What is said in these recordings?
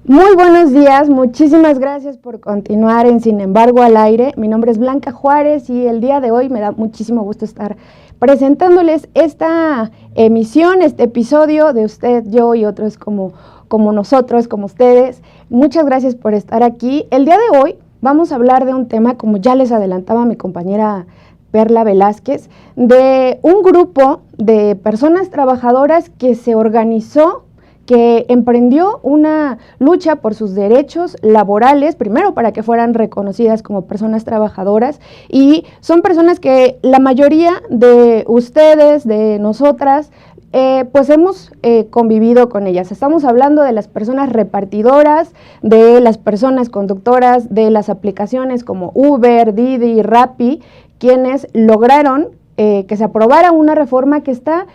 Muy buenos días, muchísimas gracias por continuar en Sin embargo al aire. Mi nombre es Blanca Juárez y el día de hoy me da muchísimo gusto estar presentándoles esta emisión, este episodio de Usted, Yo y Otros como nosotros, como ustedes. Muchas gracias por estar aquí. El día de hoy vamos a hablar de un tema, como ya les adelantaba mi compañera Perla Velázquez, de un grupo de personas trabajadoras que se organizó, que emprendió una lucha por sus derechos laborales, primero para que fueran reconocidas como personas trabajadoras, y son personas que la mayoría de ustedes, de nosotras, pues hemos convivido con ellas. Estamos hablando de las personas repartidoras, de las personas conductoras, de las aplicaciones como Uber, Didi, Rappi, quienes lograron que se aprobara una reforma que está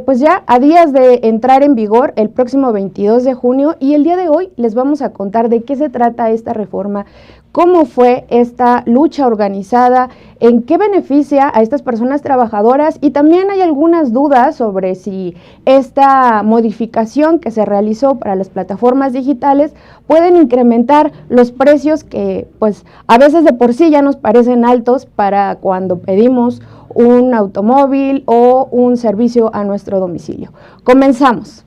pues ya a días de entrar en vigor el próximo 22 de junio, y el día de hoy les vamos a contar de qué se trata esta reforma, cómo fue esta lucha organizada, en qué beneficia a estas personas trabajadoras, y también hay algunas dudas sobre si esta modificación que se realizó para las plataformas digitales pueden incrementar los precios que pues a veces de por sí ya nos parecen altos para cuando pedimos un automóvil o un servicio a nuestro domicilio. Comenzamos.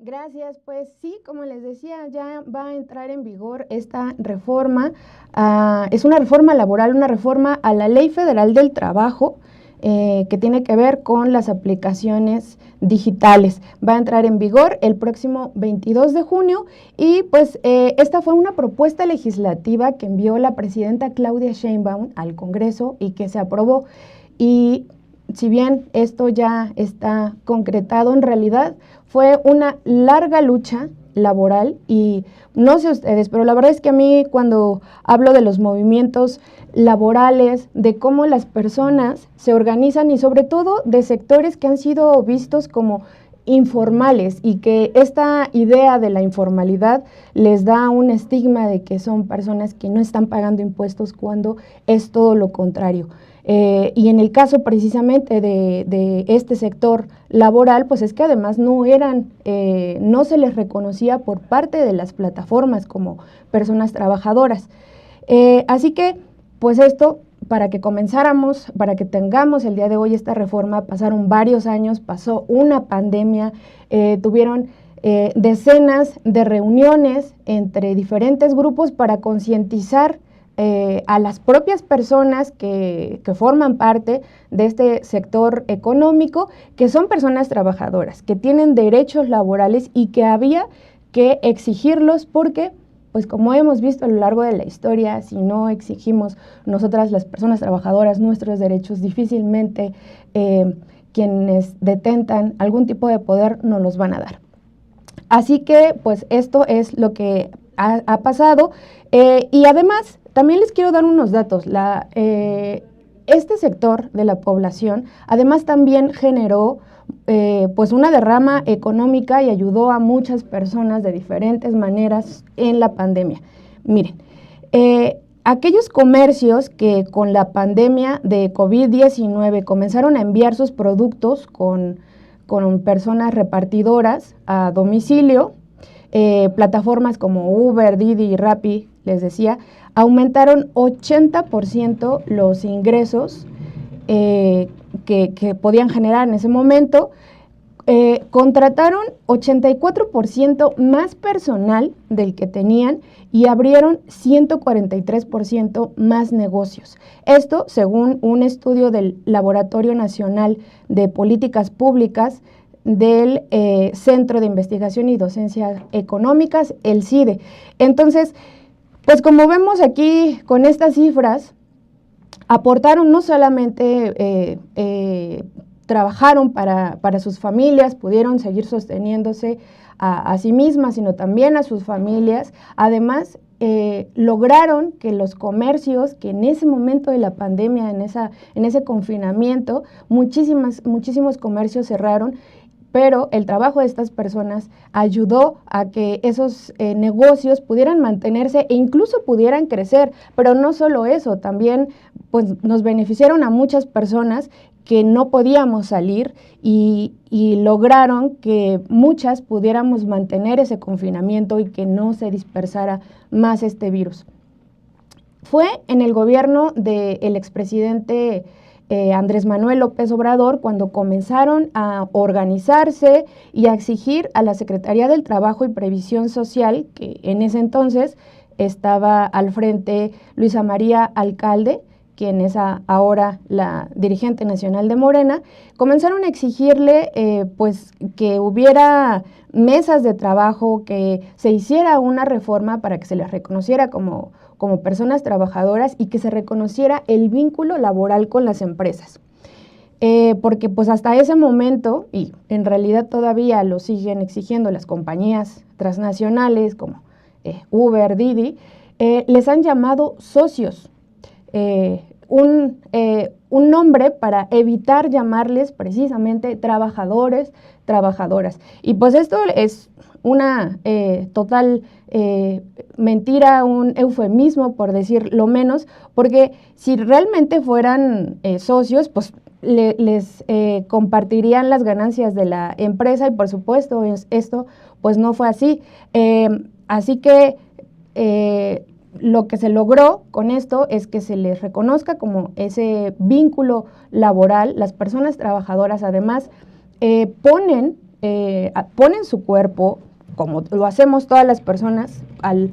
Gracias, pues sí, como les decía, ya va a entrar en vigor esta reforma. Es una reforma laboral, una reforma a la Ley Federal del Trabajo, que tiene que ver con las aplicaciones digitales. Va a entrar en vigor el próximo 22 de junio y pues esta fue una propuesta legislativa que envió la presidenta Claudia Sheinbaum al Congreso y que se aprobó. Y si bien esto ya está concretado, en realidad fue una larga lucha laboral, y no sé ustedes, pero la verdad es que a mí, cuando hablo de los movimientos laborales, de cómo las personas se organizan y sobre todo de sectores que han sido vistos como informales, y que esta idea de la informalidad les da un estigma de que son personas que no están pagando impuestos, cuando es todo lo contrario. Y en el caso precisamente de este sector laboral, pues es que además no se les reconocía por parte de las plataformas como personas trabajadoras. Así que, pues esto, para que comenzáramos, para que tengamos el día de hoy esta reforma, pasaron varios años, pasó una pandemia, tuvieron decenas de reuniones entre diferentes grupos para concientizar a las propias personas que forman parte de este sector económico, que son personas trabajadoras, que tienen derechos laborales y que había que exigirlos, porque pues como hemos visto a lo largo de la historia, si no exigimos nosotras, las personas trabajadoras, nuestros derechos, difícilmente quienes detentan algún tipo de poder nos los van a dar. Así que pues esto es lo que ha pasado, y además también les quiero dar unos datos. Este sector de la población además también generó pues una derrama económica y ayudó a muchas personas de diferentes maneras en la pandemia. Miren, aquellos comercios que con la pandemia de COVID-19 comenzaron a enviar sus productos con personas repartidoras a domicilio, plataformas como Uber, Didi y Rappi, les decía, aumentaron 80% los ingresos que podían generar en ese momento. Contrataron 84% más personal del que tenían y abrieron 143% más negocios. Esto según un estudio del Laboratorio Nacional de Políticas Públicas del Centro de Investigación y Docencias Económicas, el CIDE. Entonces, pues como vemos aquí con estas cifras, aportaron no solamente trabajaron para sus familias, pudieron seguir sosteniéndose a sí mismas, sino también a sus familias. Además, lograron que los comercios, que en ese momento de la pandemia, en ese confinamiento, muchísimos comercios cerraron, pero el trabajo de estas personas ayudó a que esos negocios pudieran mantenerse e incluso pudieran crecer. Pero no solo eso, también pues, nos beneficiaron a muchas personas que no podíamos salir y lograron que muchas pudiéramos mantener ese confinamiento y que no se dispersara más este virus. Fue en el gobierno del expresidente Andrés Manuel López Obrador cuando comenzaron a organizarse y a exigir a la Secretaría del Trabajo y Previsión Social, que en ese entonces estaba al frente Luisa María Alcalde, quien es ahora la dirigente nacional de Morena, comenzaron a exigirle pues que hubiera mesas de trabajo, que se hiciera una reforma para que se les reconociera como personas trabajadoras y que se reconociera el vínculo laboral con las empresas. Porque pues hasta ese momento, y en realidad todavía lo siguen exigiendo las compañías transnacionales como Uber, Didi, les han llamado socios. Un nombre para evitar llamarles precisamente trabajadores, trabajadoras. Y pues esto es una total mentira, un eufemismo por decir lo menos, porque si realmente fueran socios, pues les compartirían las ganancias de la empresa y por supuesto esto pues no fue así. Así que lo que se logró con esto es que se les reconozca como ese vínculo laboral. Las personas trabajadoras además ponen su cuerpo, como lo hacemos todas las personas, al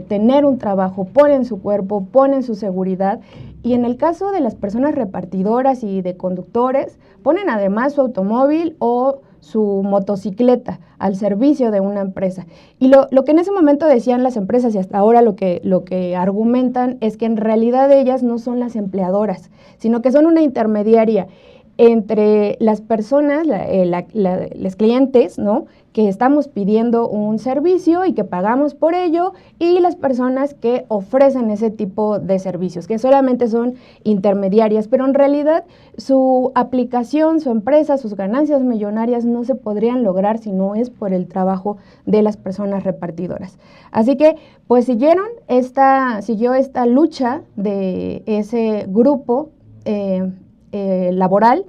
tener un trabajo, ponen su cuerpo, ponen su seguridad. Y en el caso de las personas repartidoras y de conductores, ponen además su automóvil o su motocicleta al servicio de una empresa. Y lo que en ese momento decían las empresas y hasta ahora lo que argumentan es que en realidad ellas no son las empleadoras, sino que son una intermediaria entre las personas, los clientes, ¿no?, que estamos pidiendo un servicio y que pagamos por ello, y las personas que ofrecen ese tipo de servicios, que solamente son intermediarias, pero en realidad su aplicación, su empresa, sus ganancias millonarias no se podrían lograr si no es por el trabajo de las personas repartidoras. Así que, pues siguió esta lucha de ese grupo laboral.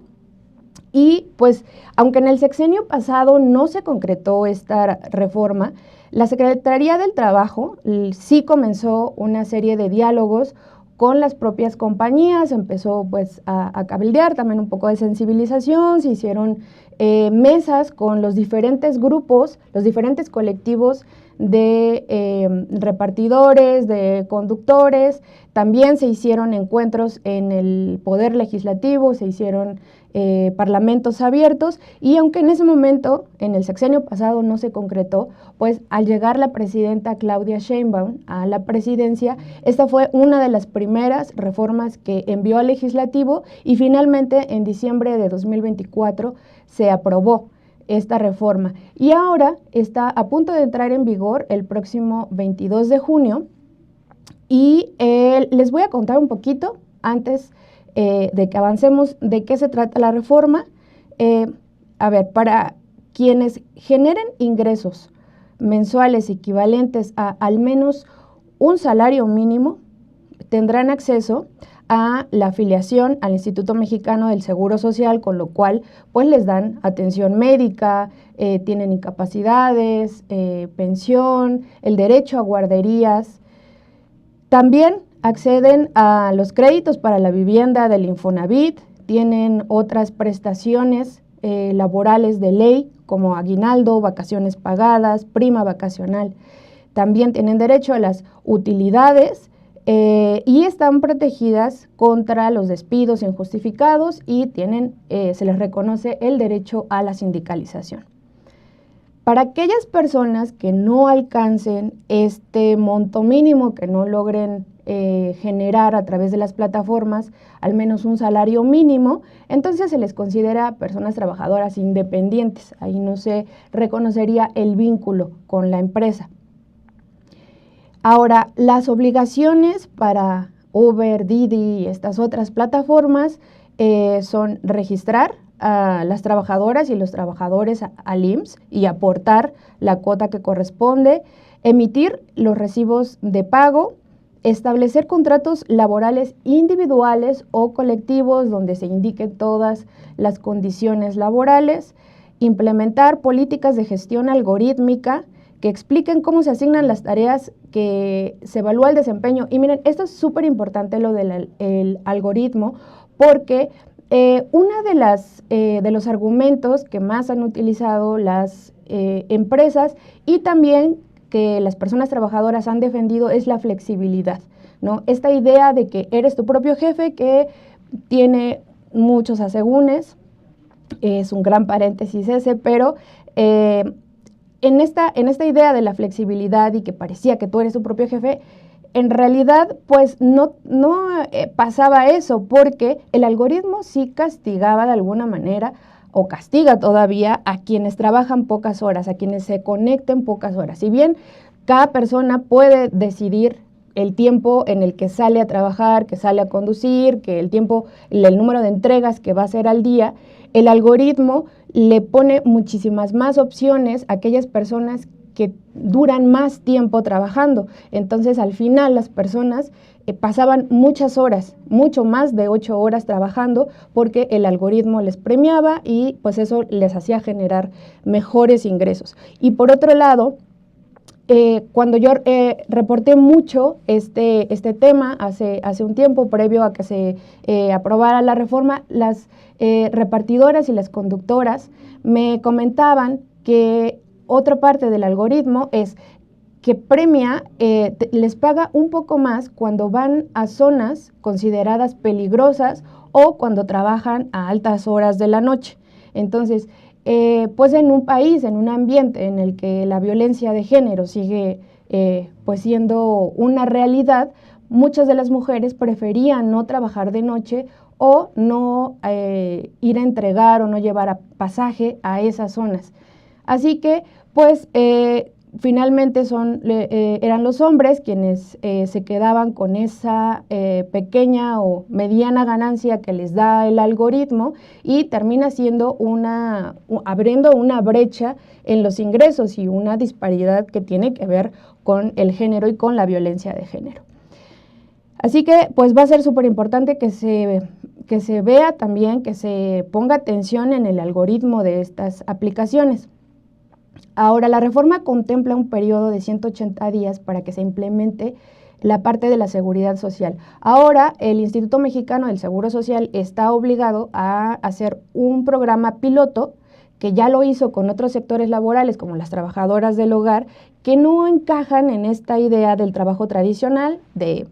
Y pues, aunque en el sexenio pasado no se concretó esta reforma, la Secretaría del Trabajo sí comenzó una serie de diálogos con las propias compañías, empezó pues a cabildear, también un poco de sensibilización, se hicieron mesas con los diferentes grupos, los diferentes colectivos de repartidores, de conductores. También se hicieron encuentros en el Poder Legislativo, se hicieron parlamentos abiertos, y aunque en ese momento, en el sexenio pasado, no se concretó, pues al llegar la presidenta Claudia Sheinbaum a la presidencia, esta fue una de las primeras reformas que envió al legislativo y finalmente en diciembre de 2024 se aprobó esta reforma. Y ahora está a punto de entrar en vigor el próximo 22 de junio y les voy a contar un poquito antes de que avancemos de qué se trata la reforma. A ver, para quienes generen ingresos mensuales equivalentes a al menos un salario mínimo, tendrán acceso a la afiliación al Instituto Mexicano del Seguro Social, con lo cual pues les dan atención médica, tienen incapacidades, pensión, el derecho a guarderías. También acceden a los créditos para la vivienda del Infonavit, tienen otras prestaciones laborales de ley como aguinaldo, vacaciones pagadas, prima vacacional. También tienen derecho a las utilidades y están protegidas contra los despidos injustificados y se les reconoce el derecho a la sindicalización. Para aquellas personas que no alcancen este monto mínimo, que no logren generar a través de las plataformas al menos un salario mínimo, entonces se les considera personas trabajadoras independientes. Ahí no se reconocería el vínculo con la empresa. Ahora, las obligaciones para Uber, Didi y estas otras plataformas son registrar a las trabajadoras y los trabajadores al IMSS y aportar la cuota que corresponde, emitir los recibos de pago, establecer contratos laborales individuales o colectivos donde se indiquen todas las condiciones laborales, implementar políticas de gestión algorítmica que expliquen cómo se asignan las tareas, que se evalúa el desempeño. Y miren, esto es súper importante lo del algoritmo, porque uno de los argumentos que más han utilizado las empresas y también que las personas trabajadoras han defendido es la flexibilidad, ¿no? Esta idea de que eres tu propio jefe, que tiene muchos asegúnes, es un gran paréntesis ese, pero en esta idea de la flexibilidad y que parecía que tú eres tu propio jefe, en realidad pues no pasaba eso, porque el algoritmo sí castigaba de alguna manera o castiga todavía a quienes trabajan pocas horas, a quienes se conecten pocas horas. Si bien cada persona puede decidir el tiempo en el que sale a trabajar, que sale a conducir, que el número de entregas que va a hacer al día, el algoritmo le pone muchísimas más opciones a aquellas personas que duran más tiempo trabajando. Entonces, al final, las personas pasaban muchas horas, mucho más de 8 horas trabajando, porque el algoritmo les premiaba y pues eso les hacía generar mejores ingresos. Y por otro lado, cuando yo reporté mucho este tema hace un tiempo, previo a que se aprobara la reforma, las repartidoras y las conductoras me comentaban que otra parte del algoritmo es que premia, les paga un poco más cuando van a zonas consideradas peligrosas o cuando trabajan a altas horas de la noche. Entonces, pues en un país, en un ambiente en el que la violencia de género sigue pues siendo una realidad, muchas de las mujeres preferían no trabajar de noche o no ir a entregar o no llevar a pasaje a esas zonas. Así que, pues, finalmente eran los hombres quienes se quedaban con esa pequeña o mediana ganancia que les da el algoritmo y termina siendo abriendo una brecha en los ingresos y una disparidad que tiene que ver con el género y con la violencia de género. Así que pues va a ser súper importante que se vea también, que se ponga atención en el algoritmo de estas aplicaciones. Ahora, la reforma contempla un periodo de 180 días para que se implemente la parte de la seguridad social. Ahora, el Instituto Mexicano del Seguro Social está obligado a hacer un programa piloto, que ya lo hizo con otros sectores laborales, como las trabajadoras del hogar, que no encajan en esta idea del trabajo tradicional, de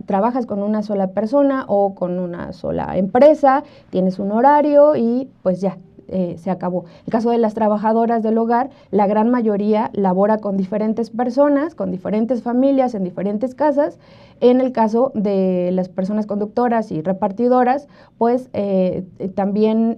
trabajas con una sola persona o con una sola empresa, tienes un horario y pues ya. Se acabó. El caso de las trabajadoras del hogar, la gran mayoría labora con diferentes personas, con diferentes familias, en diferentes casas. En el caso de las personas conductoras y repartidoras, pues también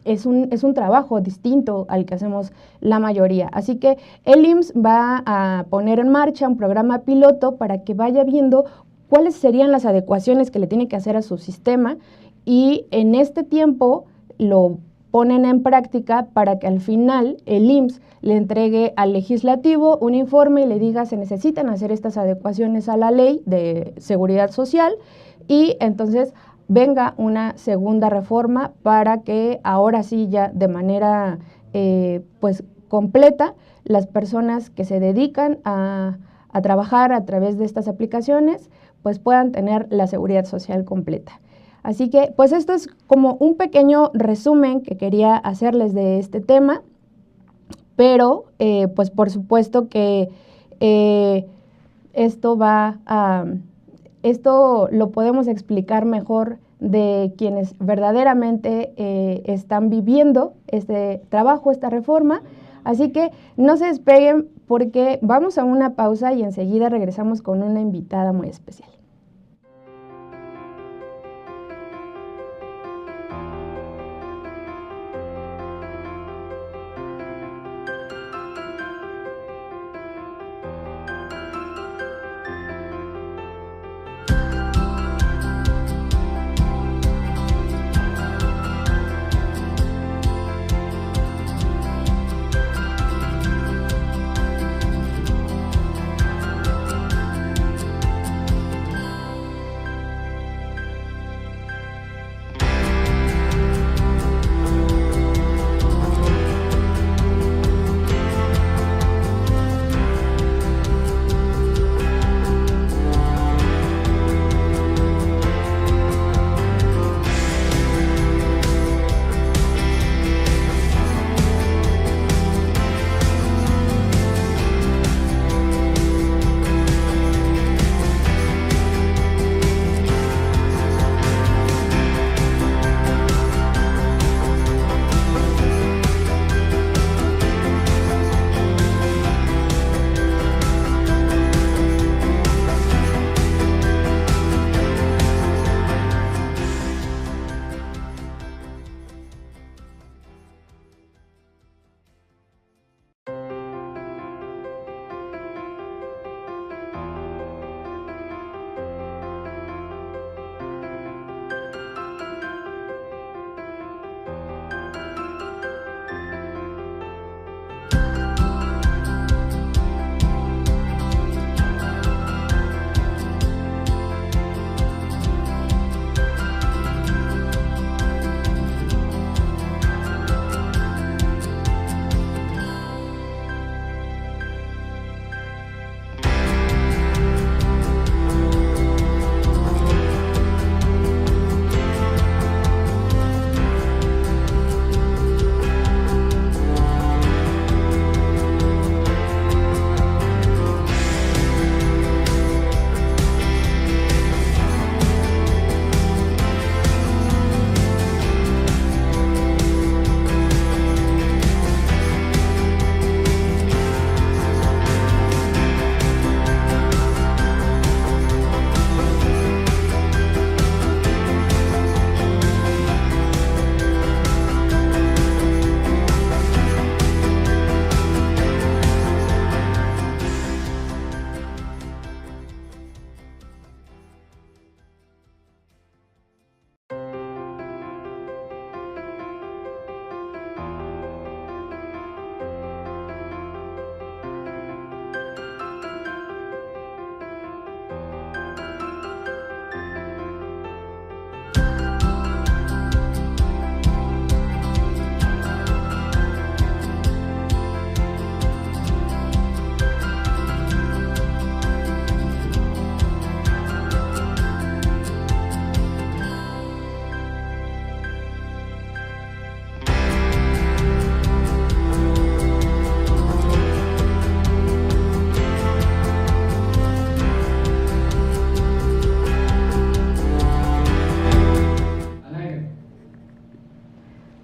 es un trabajo distinto al que hacemos la mayoría. Así que el IMSS va a poner en marcha un programa piloto para que vaya viendo cuáles serían las adecuaciones que le tiene que hacer a su sistema, y en este tiempo lo ponen en práctica para que al final el IMSS le entregue al legislativo un informe y le diga: se necesitan hacer estas adecuaciones a la ley de seguridad social, y entonces venga una segunda reforma para que ahora sí, ya de manera pues completa, las personas que se dedican a trabajar a través de estas aplicaciones pues puedan tener la seguridad social completa. Así que, pues esto es como un pequeño resumen que quería hacerles de este tema, pero pues por supuesto que esto lo podemos explicar mejor de quienes verdaderamente están viviendo este trabajo, esta reforma. Así que no se despeguen porque vamos a una pausa y enseguida regresamos con una invitada muy especial.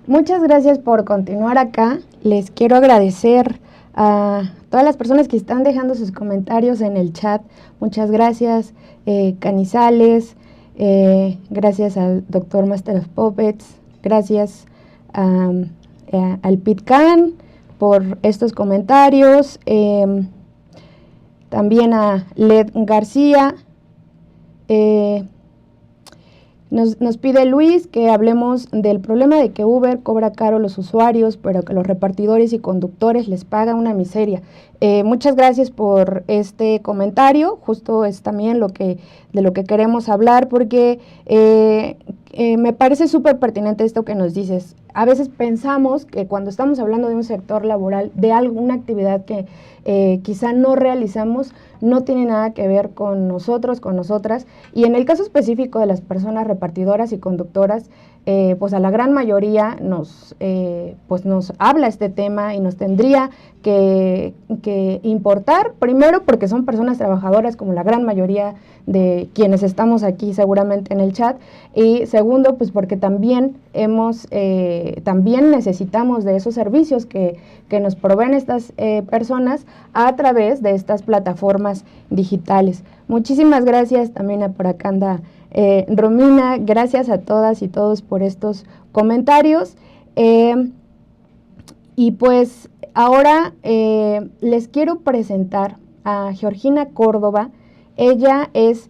Muchas gracias por continuar acá. Les quiero agradecer a todas las personas que están dejando sus comentarios en el chat. Muchas gracias, Canizales, gracias al Dr. Master of Puppets, gracias al Pitcan por estos comentarios, también a Led García. Nos pide Luis que hablemos del problema de que Uber cobra caro a los usuarios, pero que los repartidores y conductores les pagan una miseria. Muchas gracias por este comentario, justo es también de lo que queremos hablar, porque me parece súper pertinente esto que nos dices. A veces pensamos que cuando estamos hablando de un sector laboral, de alguna actividad que quizá no realizamos, no tiene nada que ver con nosotros, con nosotras, y en el caso específico de las personas repartidoras y conductoras, pues a la gran mayoría pues nos habla este tema y nos tendría que importar, primero porque son personas trabajadoras como la gran mayoría de quienes estamos aquí seguramente en el chat, y segundo pues porque también también necesitamos de esos servicios que nos proveen estas personas a través de estas plataformas digitales. Muchísimas gracias, también por acá anda Romina, gracias a todas y todos por estos comentarios. Y pues ahora les quiero presentar a Georgina Córdoba. Ella es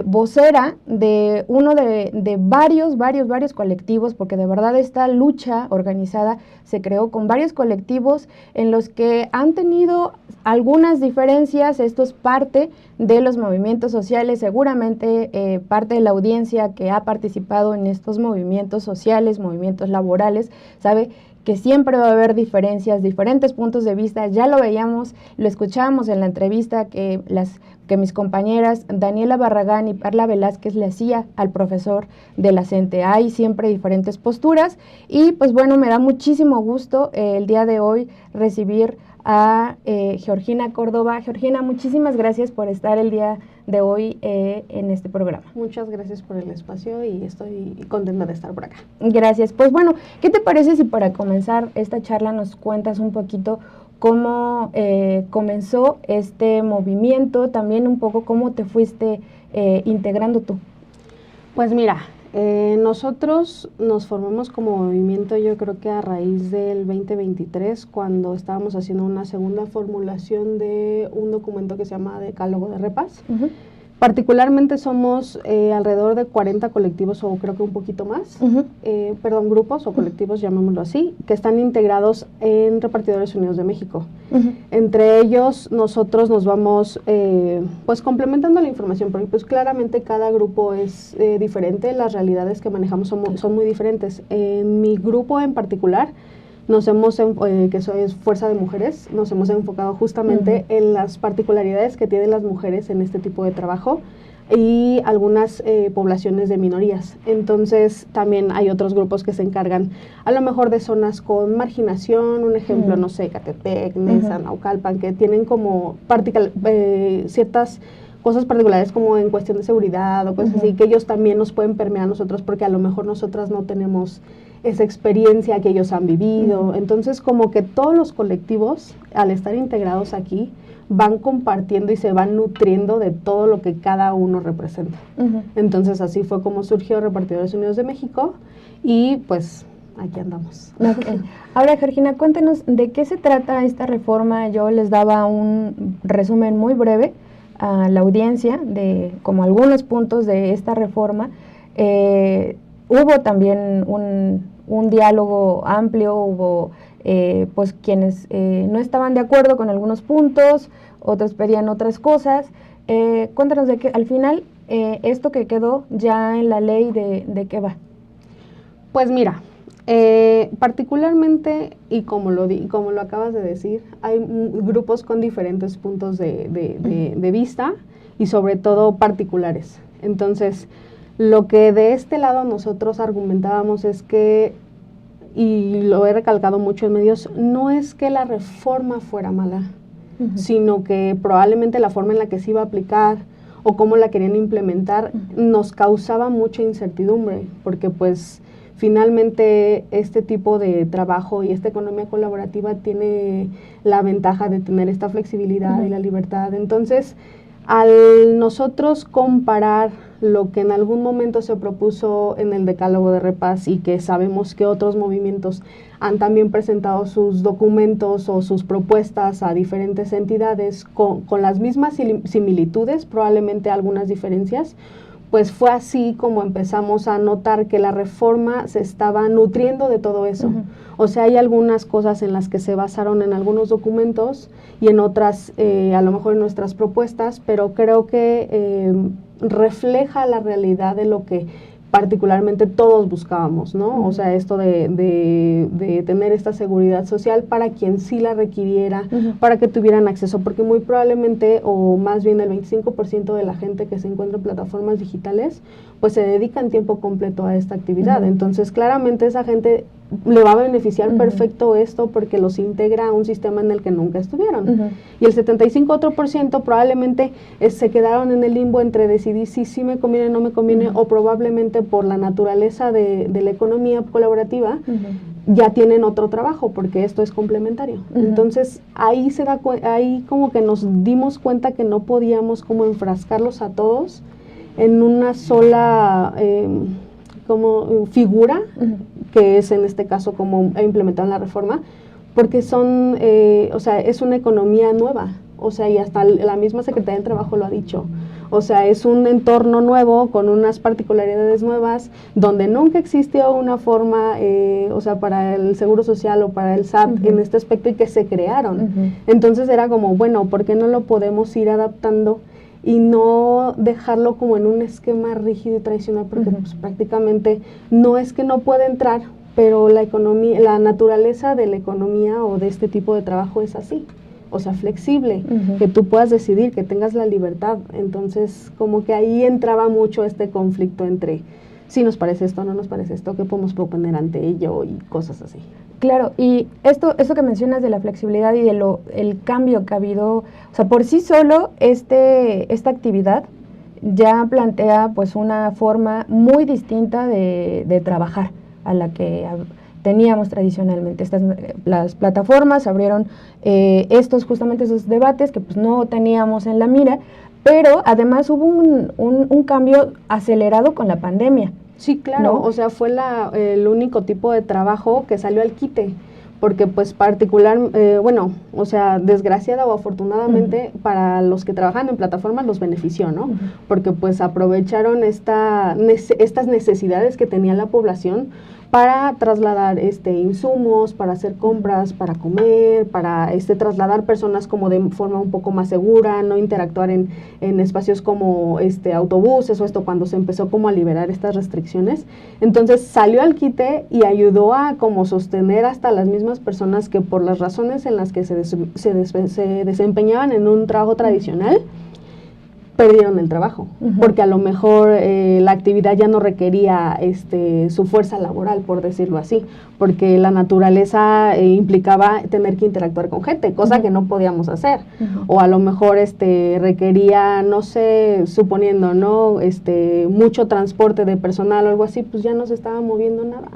vocera de uno de varios colectivos, porque de verdad esta lucha organizada se creó con varios colectivos en los que han tenido algunas diferencias. Esto es parte de los movimientos sociales, seguramente parte de la audiencia que ha participado en estos movimientos sociales, movimientos laborales, sabe que siempre va a haber diferencias, diferentes puntos de vista. Ya lo veíamos, lo escuchábamos en la entrevista que mis compañeras Daniela Barragán y Perla Velázquez le hacía al profesor de la CENTE. Hay siempre diferentes posturas y pues bueno, me da muchísimo gusto el día de hoy recibir a Georgina Córdoba. Georgina, muchísimas gracias por estar el día de hoy en este programa. Muchas gracias por el espacio y estoy contenta de estar por acá. Gracias. Pues bueno, ¿qué te parece si para comenzar esta charla nos cuentas un poquito cómo comenzó este movimiento, también un poco cómo te fuiste integrando tú? Pues mira, nosotros nos formamos como movimiento, yo creo que a raíz del 2023, cuando estábamos haciendo una segunda formulación de un documento que se llama Decálogo de Repas. Uh-huh. Particularmente somos alrededor de 40 colectivos, o creo que un poquito más, uh-huh. Grupos o colectivos, llamémoslo así, que están integrados en Repartidores Unidos de México. Uh-huh. Entre ellos, nosotros nos vamos pues complementando la información, porque pues claramente cada grupo es diferente, las realidades que manejamos son muy diferentes. En mi grupo en particular, que es Fuerza de Mujeres, nos hemos enfocado justamente uh-huh. en las particularidades que tienen las mujeres en este tipo de trabajo y algunas poblaciones de minorías. Entonces también hay otros grupos que se encargan a lo mejor de zonas con marginación, un ejemplo, uh-huh. no sé, Catepec, Nesa, uh-huh. Naucalpan, que tienen como ciertas cosas particulares como en cuestión de seguridad o cosas uh-huh. así, que ellos también nos pueden permear a nosotros porque a lo mejor nosotras no tenemos esa experiencia que ellos han vivido. Uh-huh. Entonces, como que todos los colectivos, al estar integrados aquí, van compartiendo y se van nutriendo de todo lo que cada uno representa. Uh-huh. Entonces, así fue como surgió Repartidores Unidos de México y pues aquí andamos. Okay. Ahora, Georgina, cuéntenos de qué se trata esta reforma. Yo les daba un resumen muy breve a la audiencia de como algunos puntos de esta reforma. Hubo también un diálogo amplio, hubo pues quienes no estaban de acuerdo con algunos puntos, otros pedían otras cosas. Cuéntanos de qué, al final, esto que quedó ya en la ley, ¿de qué va? Pues mira, particularmente, y como lo acabas de decir, hay grupos con diferentes puntos de vista y sobre todo particulares. Entonces, lo que de este lado nosotros argumentábamos es que, y lo he recalcado mucho en medios, no es que la reforma fuera mala, uh-huh. sino que probablemente la forma en la que se iba a aplicar o cómo la querían implementar uh-huh. nos causaba mucha incertidumbre, porque pues finalmente este tipo de trabajo y esta economía colaborativa tiene la ventaja de tener esta flexibilidad uh-huh. y la libertad. Entonces, al nosotros comparar lo que en algún momento se propuso en el Decálogo de Repas y que sabemos que otros movimientos han también presentado sus documentos o sus propuestas a diferentes entidades con las mismas similitudes, probablemente algunas diferencias, pues fue así como empezamos a notar que la reforma se estaba nutriendo de todo eso. Uh-huh. O sea, hay algunas cosas en las que se basaron en algunos documentos y en otras, a lo mejor en nuestras propuestas, pero creo que refleja la realidad de lo que particularmente todos buscábamos, ¿no? O sea, esto de tener esta seguridad social para quien sí la requiriera, para que tuvieran acceso, porque muy probablemente, o más bien el 25% de la gente que se encuentra en plataformas digitales, pues se dedica en tiempo completo a esta actividad. Entonces, claramente esa gente le va a beneficiar perfecto esto porque los integra a un sistema en el que nunca estuvieron. Y el 75% probablemente se quedaron en el limbo entre decidir si sí me conviene o no me conviene, o probablemente por la naturaleza de la economía colaborativa, ya tienen otro trabajo porque esto es complementario. Entonces, ahí ahí como que nos dimos cuenta que no podíamos como enfrascarlos a todos en una sola como figura, que es en este caso como implementado en la reforma, porque son, o sea, es una economía nueva, o sea, y hasta la misma Secretaría del Trabajo lo ha dicho. O sea, es un entorno nuevo con unas particularidades nuevas donde nunca existió una forma, o sea, para el Seguro Social o para el SAT en este aspecto y que se crearon. Entonces era como, bueno, ¿por qué no lo podemos ir adaptando y no dejarlo como en un esquema rígido y tradicional? Porque pues, prácticamente no es que no pueda entrar, pero la economía, la naturaleza de la economía o de este tipo de trabajo es así. O sea, flexible, que tú puedas decidir, que tengas la libertad. Entonces, como que ahí entraba mucho este conflicto entre si nos parece esto, no nos parece esto, qué podemos proponer ante ello y cosas así. Claro, y esto que mencionas de la flexibilidad y de el cambio que ha habido, o sea, por sí solo esta actividad ya plantea pues una forma muy distinta de trabajar a la que teníamos tradicionalmente. Las plataformas abrieron justamente esos debates que pues no teníamos en la mira, pero además hubo un cambio acelerado con la pandemia. Sí, claro, ¿no? O sea, fue el único tipo de trabajo que salió al quite, porque pues bueno, o sea, desgraciada o afortunadamente para los que trabajan en plataformas los benefició, ¿no? Porque pues aprovecharon estas necesidades que tenía la población para trasladar insumos, para hacer compras, para comer, para trasladar personas como de forma un poco más segura, no interactuar en espacios como autobuses o esto cuando se empezó como a liberar estas restricciones. Entonces salió al quite y ayudó a como sostener hasta las mismas personas que por las razones en las que se desempeñaban en un trabajo tradicional, perdieron el trabajo, porque a lo mejor la actividad ya no requería su fuerza laboral, por decirlo así, porque la naturaleza implicaba tener que interactuar con gente, cosa que no podíamos hacer, o a lo mejor requería, no sé, suponiendo, ¿no? Mucho transporte de personal o algo así, pues ya no se estaba moviendo nada.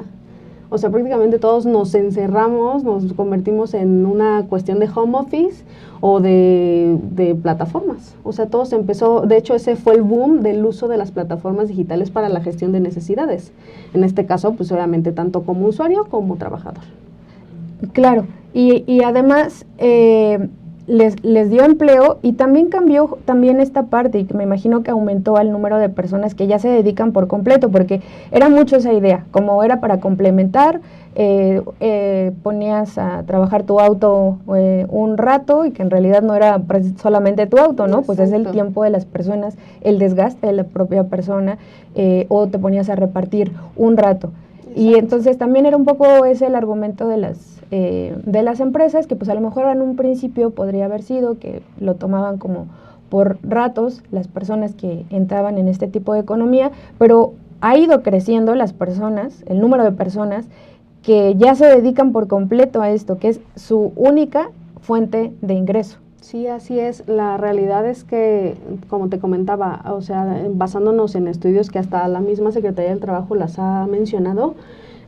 O sea, prácticamente todos nos encerramos, nos convertimos en una cuestión de home office o de plataformas. O sea, todo se empezó, de hecho ese fue el boom del uso de las plataformas digitales para la gestión de necesidades. En este caso, pues obviamente tanto como usuario como trabajador. Claro, y además les dio empleo y también cambió esta parte, y me imagino que aumentó el número de personas que ya se dedican por completo, porque era mucho esa idea, como era para complementar, ponías a trabajar tu auto un rato y que en realidad no era solamente tu auto, ¿no? Exacto. Pues es el tiempo de las personas, el desgaste de la propia persona, o te ponías a repartir un rato. Exacto. Y entonces también era un poco ese el argumento de las empresas, que pues a lo mejor en un principio podría haber sido que lo tomaban como por ratos las personas que entraban en este tipo de economía, pero ha ido creciendo las personas, el número de personas que ya se dedican por completo a esto, que es su única fuente de ingreso. Sí, así es. La realidad es que, como te comentaba, o sea, basándonos en estudios que hasta la misma Secretaría del Trabajo las ha mencionado,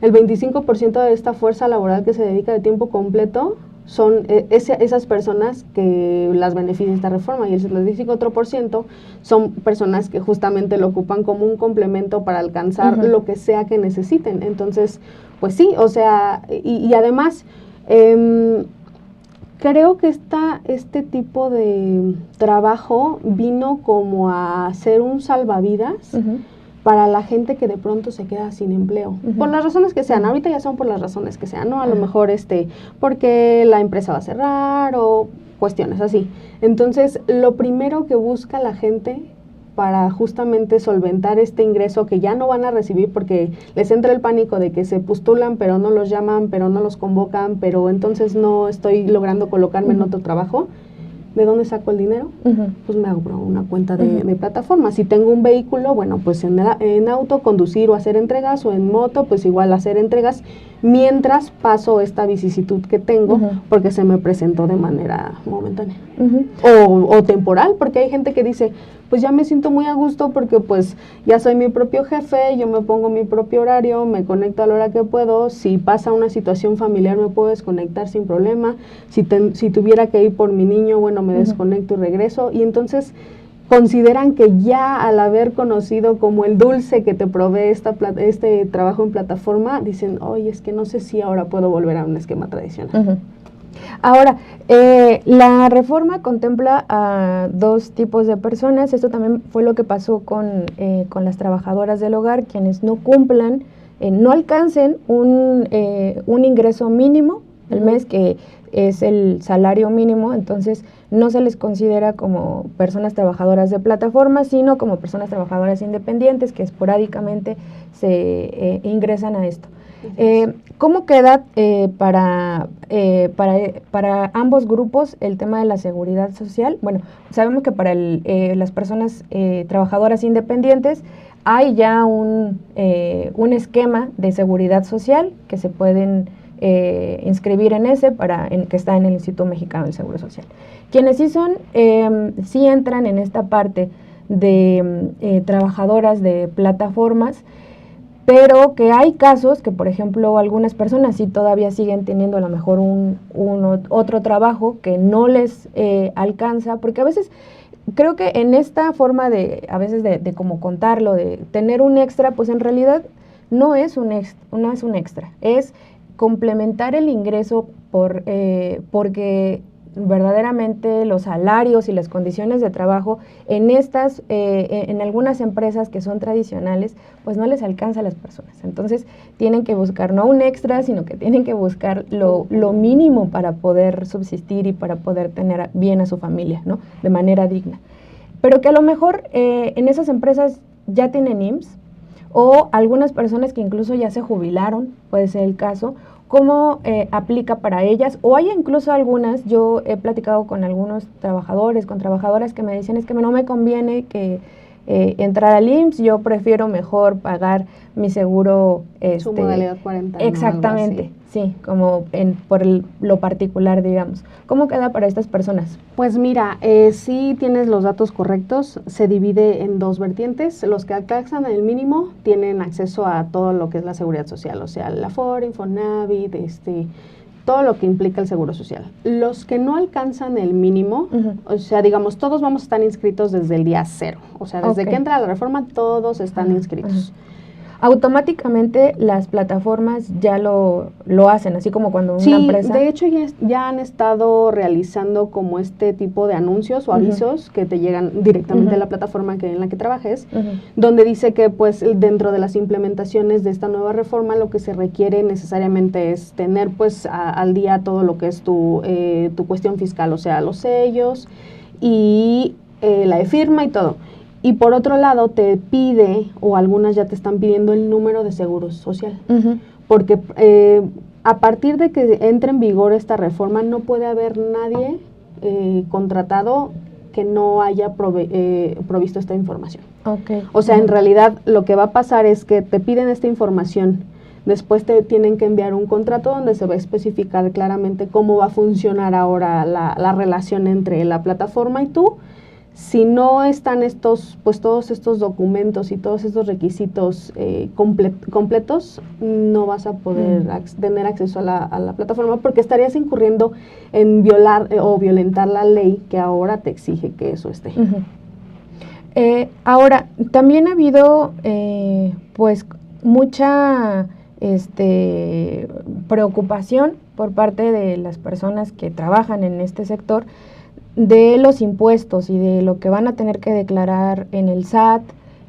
el 25% de esta fuerza laboral que se dedica de tiempo completo son esas personas que las beneficia esta reforma, y el 75% son personas que justamente lo ocupan como un complemento para alcanzar lo que sea que necesiten. Entonces, pues sí, o sea, y además creo que este tipo de trabajo vino como a ser un salvavidas para la gente que de pronto se queda sin empleo, por las razones que sean. Ahorita ya son por las razones que sean, ¿no? A lo mejor porque la empresa va a cerrar o cuestiones así. Entonces, lo primero que busca la gente para justamente solventar este ingreso que ya no van a recibir porque les entra el pánico de que se postulan, pero no los llaman, pero no los convocan, pero entonces no estoy logrando colocarme en otro trabajo. ¿De dónde saco el dinero? Pues me abro una cuenta de plataforma. Si tengo un vehículo, bueno, pues en auto conducir o hacer entregas, o en moto, pues igual hacer entregas, mientras paso esta vicisitud que tengo, porque se me presentó de manera momentánea. O temporal, porque hay gente que dice, pues ya me siento muy a gusto porque pues ya soy mi propio jefe, yo me pongo mi propio horario, me conecto a la hora que puedo, si pasa una situación familiar me puedo desconectar sin problema, si tuviera que ir por mi niño, bueno, me desconecto y regreso, y entonces consideran que ya al haber conocido como el dulce que te provee este trabajo en plataforma, dicen, oye, es que no sé si ahora puedo volver a un esquema tradicional. Ahora, la reforma contempla a dos tipos de personas. Esto también fue lo que pasó con las trabajadoras del hogar, quienes no cumplan, no alcancen un ingreso mínimo al mes, que es el salario mínimo. Entonces no se les considera como personas trabajadoras de plataforma, sino como personas trabajadoras independientes que esporádicamente se ingresan a esto. ¿Cómo queda para ambos grupos el tema de la seguridad social? Bueno, sabemos que para las personas trabajadoras independientes hay ya un esquema de seguridad social que se pueden inscribir en que está en el Instituto Mexicano del Seguro Social. Quienes sí entran en esta parte de trabajadoras de plataformas, pero que hay casos que, por ejemplo, algunas personas sí todavía siguen teniendo a lo mejor otro trabajo que no les alcanza, porque a veces creo que en esta forma de como contarlo, de tener un extra, pues en realidad no es un extra, es complementar el ingreso porque verdaderamente los salarios y las condiciones de trabajo en algunas empresas que son tradicionales, pues no les alcanza a las personas. Entonces tienen que buscar no un extra, sino que tienen que buscar lo mínimo para poder subsistir y para poder tener bien a su familia, ¿no? De manera digna. Pero que a lo mejor en esas empresas ya tienen IMSS, o algunas personas que incluso ya se jubilaron, puede ser el caso. ¿Cómo aplica para ellas? O hay incluso algunas, yo he platicado con algunos trabajadores, con trabajadoras que me decían, es que no me conviene que entrar al IMSS, yo prefiero mejor pagar mi seguro. Su modalidad 40. Exactamente, sí, como por lo particular, digamos. ¿Cómo queda para estas personas? Pues mira, sí tienes los datos correctos, se divide en dos vertientes. Los que alcanzan el mínimo tienen acceso a todo lo que es la seguridad social, o sea, la Afore, Infonavit, todo lo que implica el seguro social. Los que no alcanzan el mínimo, o sea, digamos, todos vamos a estar inscritos desde el día 0. O sea, desde que entra la reforma, todos están inscritos. Automáticamente las plataformas ya lo hacen, así como cuando una empresa... Sí, de hecho ya han estado realizando como este tipo de anuncios o avisos que te llegan directamente a la plataforma en la que trabajes, donde dice que pues dentro de las implementaciones de esta nueva reforma lo que se requiere necesariamente es tener pues al día todo lo que es tu cuestión fiscal, o sea, los sellos y la e-firma y todo. Y por otro lado te pide, o algunas ya te están pidiendo el número de seguro social, porque a partir de que entre en vigor esta reforma no puede haber nadie contratado que no haya provisto esta información. O sea, en realidad lo que va a pasar es que te piden esta información, después te tienen que enviar un contrato donde se va a especificar claramente cómo va a funcionar ahora la relación entre la plataforma y tú. Si no están todos estos documentos y todos estos requisitos completos, no vas a poder tener acceso a la plataforma, porque estarías incurriendo en violar o violentar la ley que ahora te exige que eso esté. Ahora, también ha habido pues mucha preocupación por parte de las personas que trabajan en este sector de los impuestos y de lo que van a tener que declarar en el SAT.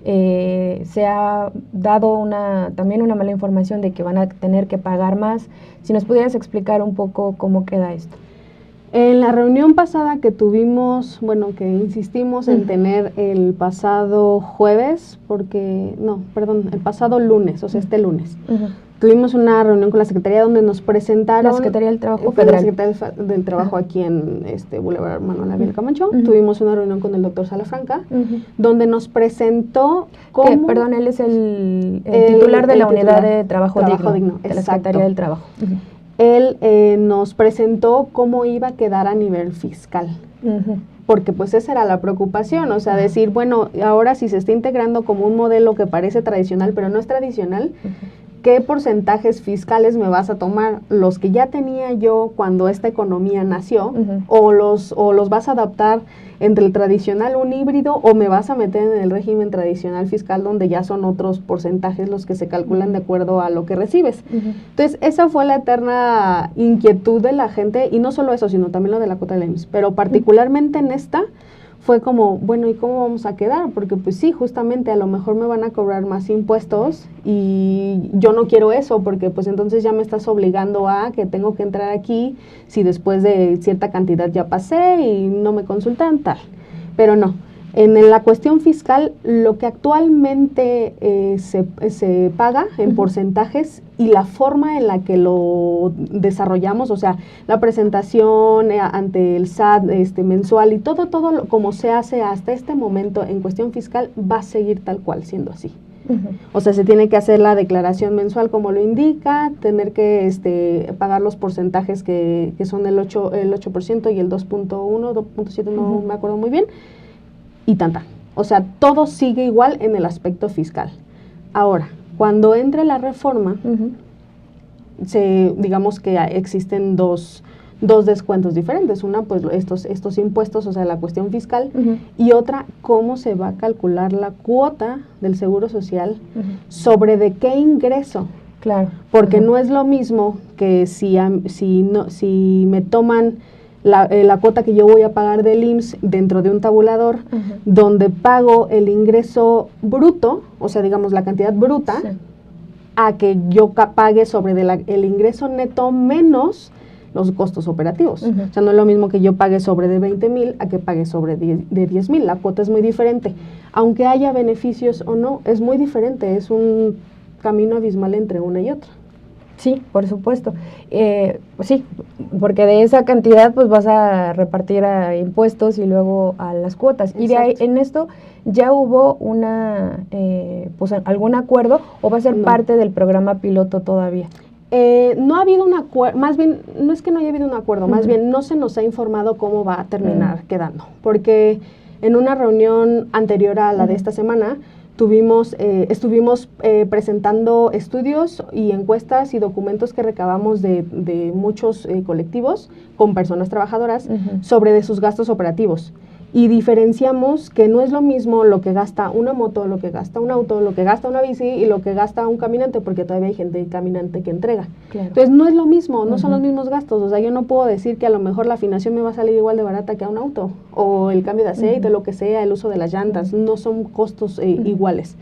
Se ha dado también una mala información de que van a tener que pagar más. Si nos pudieras explicar un poco cómo queda esto. En la reunión pasada que tuvimos, bueno, que insistimos en tener el pasado jueves, el pasado lunes, o sea, este lunes. Tuvimos una reunión con la Secretaría donde nos presentaron... La Secretaría del Trabajo Federal. La Secretaría del Trabajo aquí en Boulevard Manuel Ávila Camacho. Tuvimos una reunión con el doctor Salafranca, donde nos presentó cómo... Perdón, él es el titular de la Unidad de Trabajo Digno de la Secretaría del Trabajo. Él nos presentó cómo iba a quedar a nivel fiscal. Porque pues esa era la preocupación, o sea, decir, bueno, ahora si se está integrando como un modelo que parece tradicional, pero no es tradicional, ¿qué porcentajes fiscales me vas a tomar? ¿Los que ya tenía yo cuando esta economía nació? ¿O los vas a adaptar entre el tradicional, un híbrido? ¿O me vas a meter en el régimen tradicional fiscal donde ya son otros porcentajes los que se calculan de acuerdo a lo que recibes? Entonces, esa fue la eterna inquietud de la gente, y no solo eso, sino también lo de la cuota de la IMSS, pero particularmente en esta fue como, bueno, ¿y cómo vamos a quedar? Porque pues sí, justamente a lo mejor me van a cobrar más impuestos y yo no quiero eso, porque pues entonces ya me estás obligando a que tengo que entrar aquí si después de cierta cantidad ya pasé y no me consultan, tal. Pero no, en la cuestión fiscal, lo que actualmente se paga en porcentajes y la forma en la que lo desarrollamos, o sea, la presentación ante el SAT mensual y todo como se hace hasta este momento en cuestión fiscal, va a seguir tal cual siendo así. O sea, se tiene que hacer la declaración mensual como lo indica, tener que pagar los porcentajes que son el 8% y el 2.1, 2.7, no me acuerdo muy bien, y tan. O sea, todo sigue igual en el aspecto fiscal. Ahora, cuando entre la reforma, digamos que existen dos descuentos diferentes. Una, pues estos impuestos, o sea, la cuestión fiscal, y otra, cómo se va a calcular la cuota del Seguro Social sobre de qué ingreso. Claro. Porque no es lo mismo que si me toman la cuota que yo voy a pagar del IMSS dentro de un tabulador, donde pago el ingreso bruto, o sea, digamos la cantidad bruta, a que yo pague sobre el ingreso neto menos los costos operativos. O sea, no es lo mismo que yo pague sobre de 20,000 a que pague sobre de 10,000. La cuota es muy diferente. Aunque haya beneficios o no, es muy diferente. Es un camino abismal entre una y otra. Sí, por supuesto. Pues sí, porque de esa cantidad pues vas a repartir a impuestos y luego a las cuotas. Exacto. Y de ahí, en esto, ¿ya hubo pues algún acuerdo o va a ser parte del programa piloto todavía? No ha habido un acuerdo, más bien, no es que no haya habido un acuerdo, más bien no se nos ha informado cómo va a terminar quedando. Porque en una reunión anterior a la de esta semana, estuvimos presentando estudios y encuestas y documentos que recabamos de muchos colectivos con personas trabajadoras sobre de sus gastos operativos. Y diferenciamos que no es lo mismo lo que gasta una moto, lo que gasta un auto, lo que gasta una bici y lo que gasta un caminante, porque todavía hay gente caminante que entrega. Claro. Entonces no es lo mismo, no son los mismos gastos. O sea, yo no puedo decir que a lo mejor la afinación me va a salir igual de barata que a un auto, o el cambio de aceite, lo que sea, el uso de las llantas, no son costos iguales.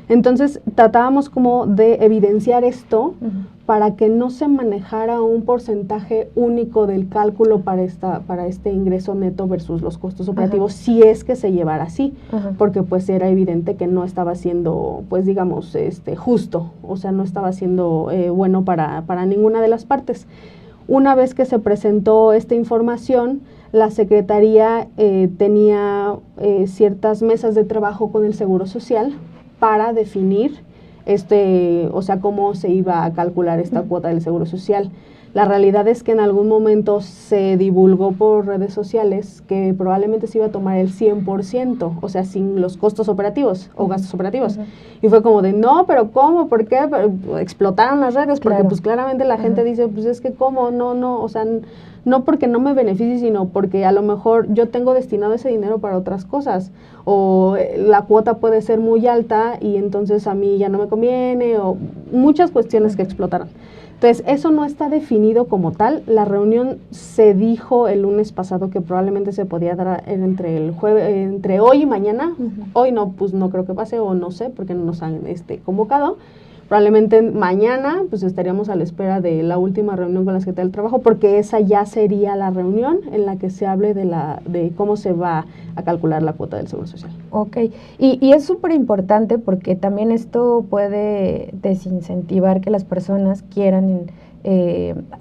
Entonces tratábamos como de evidenciar esto para que no se manejara un porcentaje único del cálculo para este ingreso neto versus los costos operativos, si es que se llevara así, porque pues era evidente que no estaba siendo, pues digamos, justo, o sea, no estaba siendo bueno para ninguna de las partes. Una vez que se presentó esta información, la Secretaría tenía ciertas mesas de trabajo con el Seguro Social para definir o sea, cómo se iba a calcular esta cuota del Seguro Social. La realidad es que en algún momento se divulgó por redes sociales que probablemente se iba a tomar el 100%, o sea, sin los costos operativos o gastos operativos. Y fue como de, no, pero ¿cómo? ¿Por qué? Pero explotaron las redes, porque pues claramente la gente dice, pues es que ¿cómo? No, o sea, no porque no me beneficie, sino porque a lo mejor yo tengo destinado ese dinero para otras cosas, o la cuota puede ser muy alta y entonces a mí ya no me conviene, o muchas cuestiones que explotaron. Entonces, eso no está definido como tal. La reunión se dijo el lunes pasado que probablemente se podía dar entre hoy y mañana. Hoy no, pues no creo que pase, o no sé, porque no nos han convocado. Probablemente mañana pues estaríamos a la espera de la última reunión con la Secretaría del Trabajo, porque esa ya sería la reunión en la que se hable de cómo se va a calcular la cuota del Seguro Social. Ok, y es súper importante porque también esto puede desincentivar que las personas quieran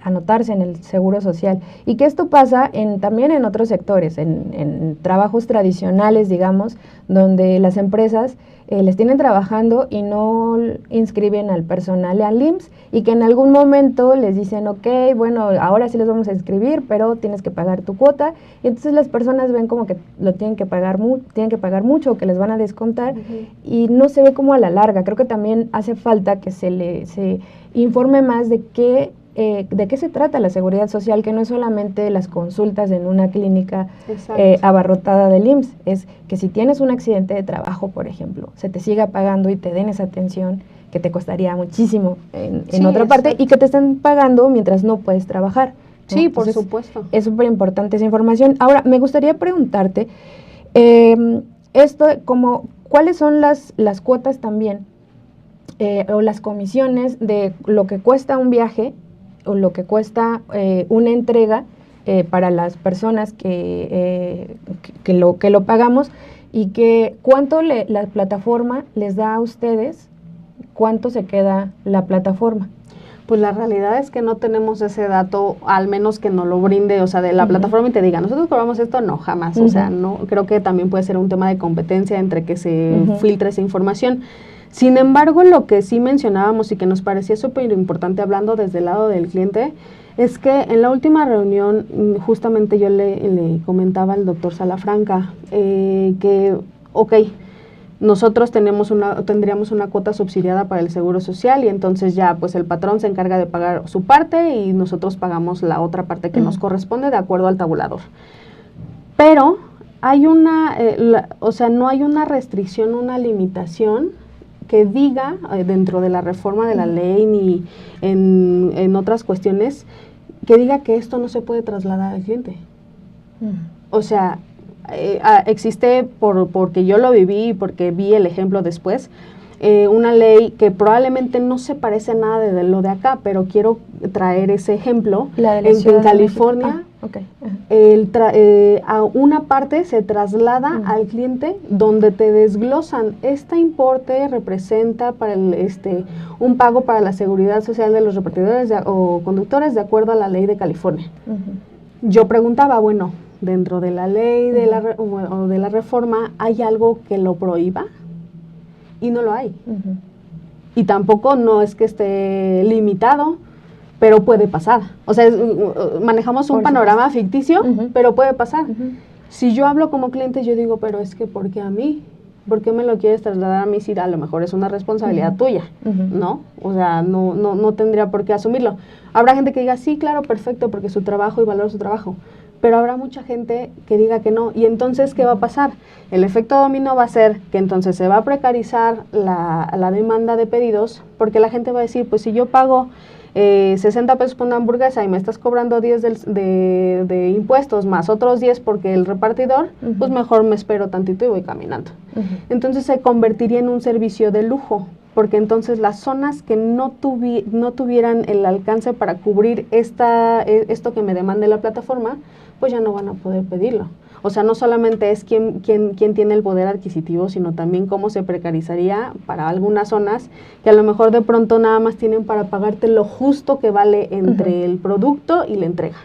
anotarse en el Seguro Social, y que esto pasa también en otros sectores, en trabajos tradicionales, digamos, donde las empresas les tienen trabajando y no inscriben al personal al IMSS, y que en algún momento les dicen, ok, bueno, ahora sí les vamos a inscribir, pero tienes que pagar tu cuota, y entonces las personas ven como que lo tienen que pagar mucho, que les van a descontar, y no se ve como a la larga. Creo que también hace falta que se informe más de qué se trata la seguridad social, que no es solamente las consultas en una clínica abarrotada del IMSS, es que si tienes un accidente de trabajo, por ejemplo, se te siga pagando y te den esa atención que te costaría muchísimo en otra parte, y que te estén pagando mientras no puedes trabajar, ¿no? Sí, Entonces, por supuesto. es súper importante esa información. Ahora, me gustaría preguntarte, ¿cuáles son las cuotas también, o las comisiones de lo que cuesta un viaje o lo que cuesta una entrega para las personas que lo pagamos, y que cuánto la plataforma les da a ustedes, cuánto se queda la plataforma? Pues la realidad es que no tenemos ese dato, al menos que nos lo brinde, o sea, de la plataforma y te diga, nosotros cobramos esto, no, jamás. O sea, no, creo que también puede ser un tema de competencia entre que se filtre esa información. Sin embargo, lo que sí mencionábamos y que nos parecía súper importante, hablando desde el lado del cliente, es que en la última reunión justamente yo le comentaba al doctor Salafranca que, ok, nosotros tendríamos una cuota subsidiada para el Seguro Social, y entonces ya pues el patrón se encarga de pagar su parte y nosotros pagamos la otra parte que nos corresponde de acuerdo al tabulador. Pero hay no hay una restricción, una limitación que diga dentro de la reforma de la ley ni en otras cuestiones, que diga que esto no se puede trasladar al cliente. O sea, existe porque yo lo viví y porque vi el ejemplo después, una ley que probablemente no se parece a nada de lo de acá, pero quiero traer ese ejemplo. En California, a una parte se traslada al cliente, donde te desglosan, este importe representa para un pago para la seguridad social de los repartidores o conductores de acuerdo a la ley de California. Yo preguntaba, bueno, dentro de la ley o de la reforma, ¿hay algo que lo prohíba? Y no lo hay. Y tampoco no es que esté limitado, pero puede pasar. O sea, manejamos un panorama ficticio, pero puede pasar. Si yo hablo como cliente, yo digo, pero es que ¿por qué a mí? ¿Por qué me lo quieres trasladar a mí si a lo mejor es una responsabilidad tuya? ¿No? O sea, no tendría por qué asumirlo. Habrá gente que diga, sí, claro, perfecto, porque es su trabajo y valoro su trabajo. Pero habrá mucha gente que diga que no. Y entonces, ¿qué va a pasar? El efecto dominó va a ser que entonces se va a precarizar la demanda de pedidos, porque la gente va a decir, pues si yo pago 60 pesos por una hamburguesa y me estás cobrando 10 de impuestos más otros 10 porque el repartidor, pues mejor me espero tantito y voy caminando. Entonces se convertiría en un servicio de lujo, porque entonces las zonas que no tuvieran el alcance para cubrir esto que me demande la plataforma, pues ya no van a poder pedirlo. O sea, no solamente es quién tiene el poder adquisitivo, sino también cómo se precarizaría para algunas zonas que a lo mejor de pronto nada más tienen para pagarte lo justo que vale entre el producto y la entrega.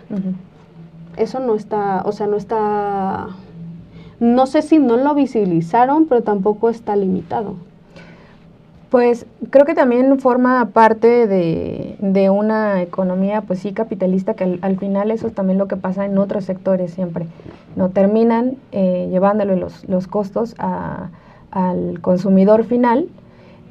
Eso no está, o sea, no sé si no lo visibilizaron, pero tampoco está limitado. Pues creo que también forma parte de una economía, pues sí, capitalista, que al final eso es también lo que pasa en otros sectores siempre, ¿no? Terminan llevándole los costos al consumidor final,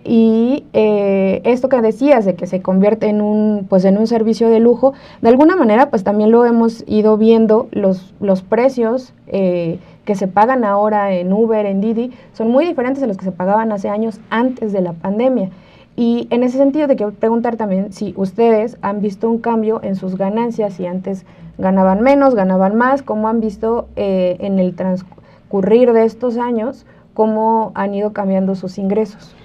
y esto que decías de que se convierte en un servicio de lujo, de alguna manera pues también lo hemos ido viendo, los precios que se pagan ahora en Uber, en Didi, son muy diferentes a los que se pagaban hace años antes de la pandemia. Y en ese sentido te quiero preguntar también si ustedes han visto un cambio en sus ganancias, si antes ganaban menos, ganaban más, cómo han visto en el transcurrir de estos años, cómo han ido cambiando sus ingresos.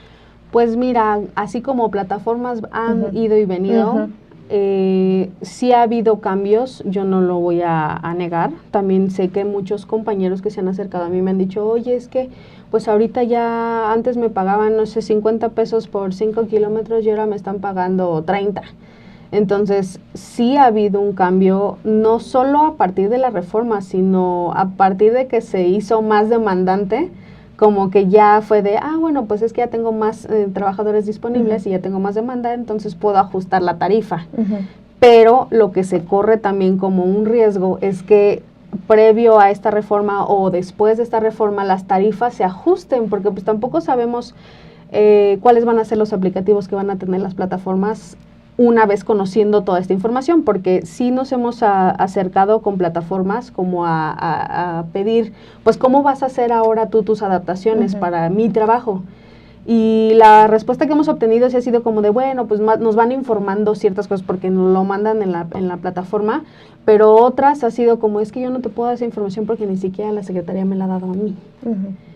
Pues mira, así como plataformas han ido y venido, sí ha habido cambios, yo no lo voy a negar. También sé que muchos compañeros que se han acercado a mí me han dicho, oye, es que pues ahorita ya antes me pagaban, no sé, 50 pesos por 5 kilómetros y ahora me están pagando 30. Entonces, sí ha habido un cambio, no solo a partir de la reforma, sino a partir de que se hizo más demandante, como que ya fue de, bueno, pues es que ya tengo más trabajadores disponibles y ya tengo más demanda, entonces puedo ajustar la tarifa. Pero lo que se corre también como un riesgo es que previo a esta reforma o después de esta reforma las tarifas se ajusten, porque pues tampoco sabemos cuáles van a ser los aplicativos que van a tener las plataformas una vez conociendo toda esta información, porque sí nos hemos acercado con plataformas como a pedir, pues, ¿cómo vas a hacer ahora tú tus adaptaciones para mi trabajo? Y la respuesta que hemos obtenido sí ha sido como de, bueno, pues nos van informando ciertas cosas porque nos lo mandan en la plataforma, pero otras ha sido como, es que yo no te puedo dar esa información porque ni siquiera la Secretaría me la ha dado a mí.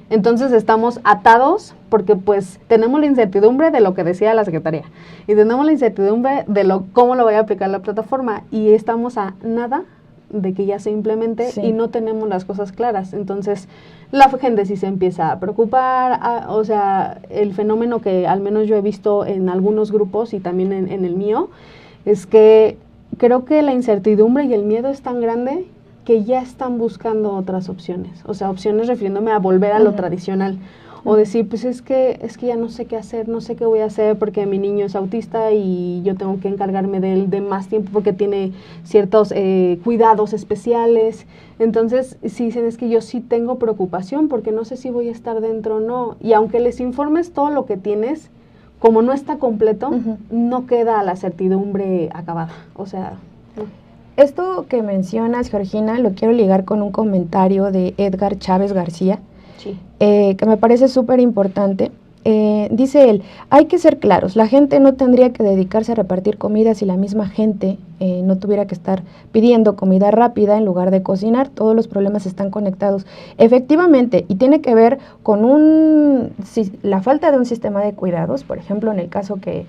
Entonces estamos atados porque pues tenemos la incertidumbre de lo que decía la Secretaría y tenemos la incertidumbre de cómo lo vaya a aplicar la plataforma y estamos a nada de que ya se implemente y no tenemos las cosas claras. Entonces la gente sí se empieza a preocupar, o sea, el fenómeno que al menos yo he visto en algunos grupos y también en el mío es que creo que la incertidumbre y el miedo es tan grande que ya están buscando otras opciones, o sea, opciones refiriéndome a volver a lo tradicional, o decir, pues es que ya no sé qué hacer, no sé qué voy a hacer porque mi niño es autista y yo tengo que encargarme de él de más tiempo porque tiene ciertos cuidados especiales. Entonces, si dicen, es que yo sí tengo preocupación porque no sé si voy a estar dentro o no, y aunque les informes todo lo que tienes, como no está completo, no queda la certidumbre acabada, o sea... Esto que mencionas, Georgina, lo quiero ligar con un comentario de Edgar Chávez García, que me parece súper importante. Dice él, hay que ser claros, la gente no tendría que dedicarse a repartir comida si la misma gente no tuviera que estar pidiendo comida rápida en lugar de cocinar. Todos los problemas están conectados. Efectivamente, y tiene que ver con la falta de un sistema de cuidados. Por ejemplo, en el caso que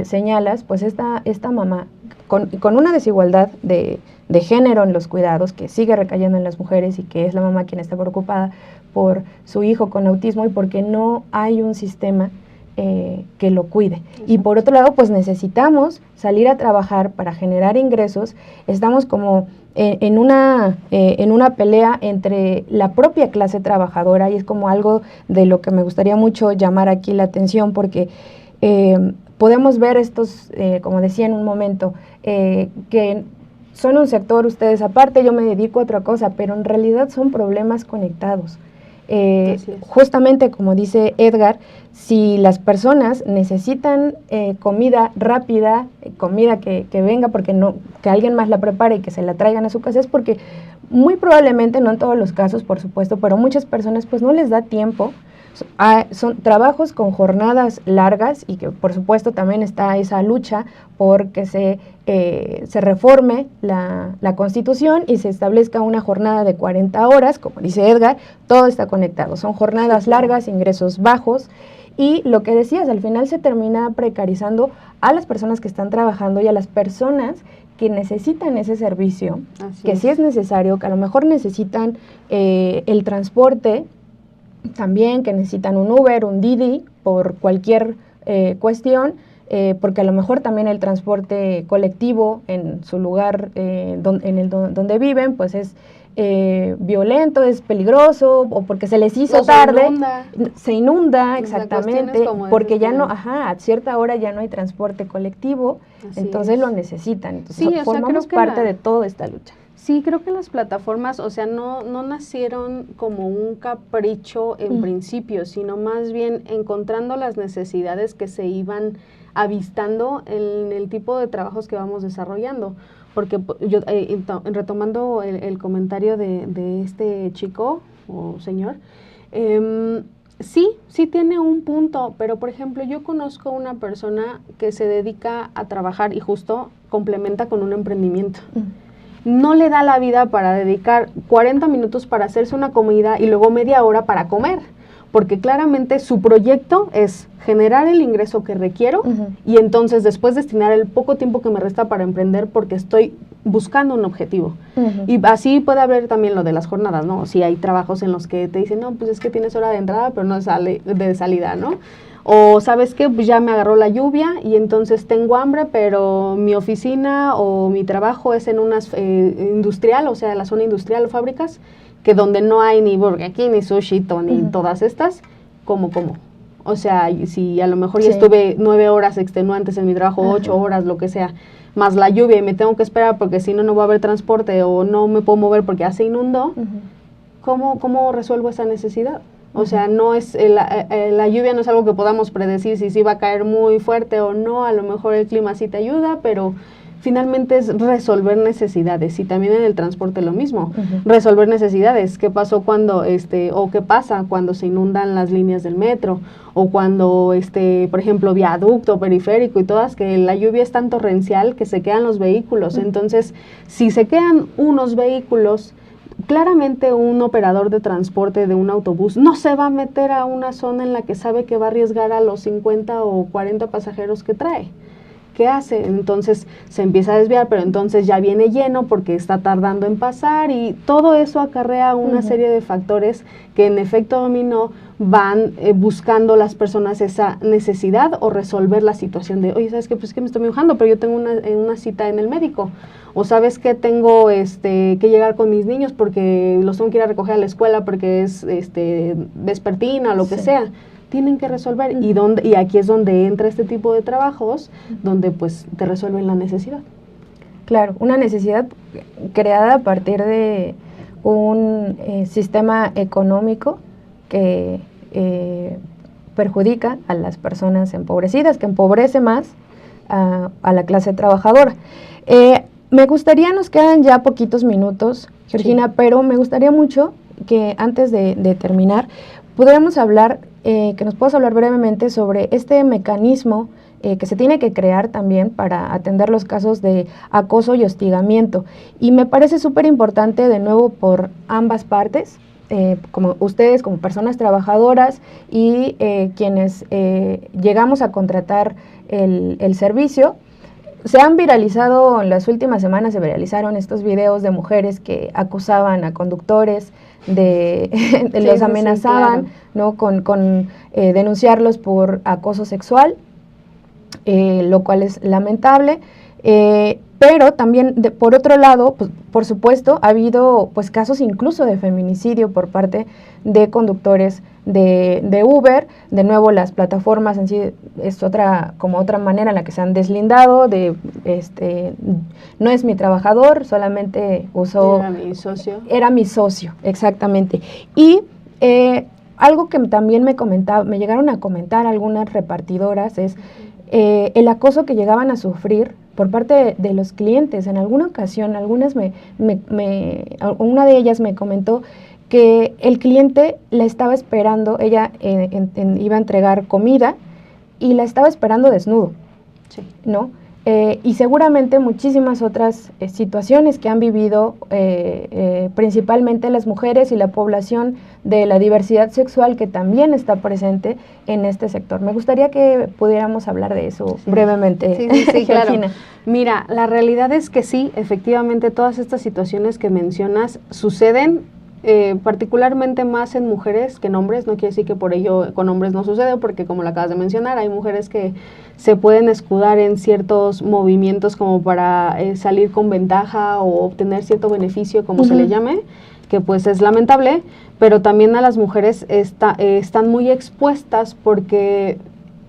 señalas, pues esta mamá con una desigualdad de género en los cuidados que sigue recayendo en las mujeres y que es la mamá quien está preocupada por su hijo con autismo y porque no hay un sistema que lo cuide. Y por otro lado, pues necesitamos salir a trabajar para generar ingresos. Estamos como en una pelea entre la propia clase trabajadora y es como algo de lo que me gustaría mucho llamar aquí la atención porque podemos ver estos, como decía en un momento, que son un sector ustedes aparte, yo me dedico a otra cosa, pero en realidad son problemas conectados. Justamente como dice Edgar, si las personas necesitan comida rápida, comida que venga porque no, que alguien más la prepare y que se la traigan a su casa, es porque muy probablemente, no en todos los casos por supuesto, pero muchas personas pues no les da tiempo. Son trabajos con jornadas largas y que por supuesto también está esa lucha por que se reforme la Constitución y se establezca una jornada de 40 horas, como dice Edgar, todo está conectado, son jornadas largas, ingresos bajos y lo que decías, al final se termina precarizando a las personas que están trabajando y a las personas que necesitan ese servicio, que sí es necesario, que a lo mejor necesitan el transporte, también que necesitan un Uber, un Didi, por cualquier cuestión, porque a lo mejor también el transporte colectivo en su lugar donde viven, pues es violento, es peligroso, o porque se les hizo tarde, se inunda exactamente, porque ya no, a cierta hora ya no hay transporte colectivo, entonces lo necesitan, entonces formamos parte de toda esta lucha. Sí, creo que las plataformas, o sea, no nacieron como un capricho en principio, sino más bien encontrando las necesidades que se iban avistando en el tipo de trabajos que vamos desarrollando. Porque yo, retomando el comentario de este chico o señor, sí tiene un punto, pero por ejemplo yo conozco una persona que se dedica a trabajar y justo complementa con un emprendimiento. No le da la vida para dedicar 40 minutos para hacerse una comida y luego media hora para comer, porque claramente su proyecto es generar el ingreso que requiero y entonces después destinar el poco tiempo que me resta para emprender porque estoy buscando un objetivo. Y así puede haber también lo de las jornadas, ¿no? Si hay trabajos en los que te dicen, no, pues es que tienes hora de entrada, pero no de salida, ¿no? O sabes que pues ya me agarró la lluvia y entonces tengo hambre, pero mi oficina o mi trabajo es en una industrial, o sea, la zona industrial o fábricas, que donde no hay ni Burger King, ni Sushi, ni todas estas, ¿cómo? O sea, si a lo mejor ya estuve 9 horas extenuantes en mi trabajo, 8 horas, lo que sea, más la lluvia y me tengo que esperar porque si no, no va a haber transporte o no me puedo mover porque ya se inundó, ¿cómo resuelvo esa necesidad? O sea, no es la lluvia no es algo que podamos predecir si sí va a caer muy fuerte o no, a lo mejor el clima sí te ayuda, pero finalmente es resolver necesidades y también en el transporte lo mismo, resolver necesidades. ¿Qué pasó cuando, o qué pasa cuando se inundan las líneas del metro o cuando, por ejemplo, viaducto, periférico y todas, que la lluvia es tan torrencial que se quedan los vehículos? Entonces, si se quedan unos vehículos, claramente un operador de transporte de un autobús no se va a meter a una zona en la que sabe que va a arriesgar a los 50 o 40 pasajeros que trae. ¿Qué hace? Entonces se empieza a desviar, pero entonces ya viene lleno porque está tardando en pasar y todo eso acarrea una serie de factores que en efecto dominó van buscando las personas esa necesidad o resolver la situación de, oye, ¿sabes qué? Pues es que me estoy mojando, pero yo tengo una cita en el médico. O ¿sabes qué? Tengo que llegar con mis niños porque los tengo que ir a recoger a la escuela porque es vespertina o lo que sea. Tienen que resolver y aquí es donde entra este tipo de trabajos donde pues te resuelven la necesidad. Claro, una necesidad creada a partir de un sistema económico que perjudica a las personas empobrecidas, que empobrece más a la clase trabajadora. Me gustaría, nos quedan ya poquitos minutos, Georgina, pero me gustaría mucho que antes de terminar pudiéramos hablar, que nos puedas hablar brevemente sobre este mecanismo que se tiene que crear también para atender los casos de acoso y hostigamiento. Y me parece súper importante, de nuevo, por ambas partes, como ustedes, como personas trabajadoras y quienes llegamos a contratar el servicio. Se han viralizado, en las últimas semanas se viralizaron estos videos de mujeres que acusaban a conductores, los amenazaban, sí, claro, ¿no? con denunciarlos por acoso sexual, lo cual es lamentable. Pero también, por otro lado, pues, por supuesto, ha habido pues casos incluso de feminicidio por parte de conductores de Uber. De nuevo, las plataformas en sí es otra manera en la que se han deslindado de, no es mi trabajador, solamente usó... Era mi socio. Era mi socio, exactamente. Y algo que también me llegaron a comentar algunas repartidoras es el acoso que llegaban a sufrir por parte de los clientes. En alguna ocasión, una de ellas me comentó que el cliente la estaba esperando, ella iba a entregar comida y la estaba esperando desnudo, sí, ¿no? Y seguramente muchísimas otras situaciones que han vivido principalmente las mujeres y la población de la diversidad sexual que también está presente en este sector. Me gustaría que pudiéramos hablar de eso brevemente. Sí, claro. Mira, la realidad es que sí, efectivamente todas estas situaciones que mencionas suceden particularmente más en mujeres que en hombres. No quiere decir que por ello con hombres no sucede, porque como lo acabas de mencionar, hay mujeres que se pueden escudar en ciertos movimientos como para salir con ventaja o obtener cierto beneficio, como se le llame, que pues es lamentable, pero también a las mujeres están muy expuestas porque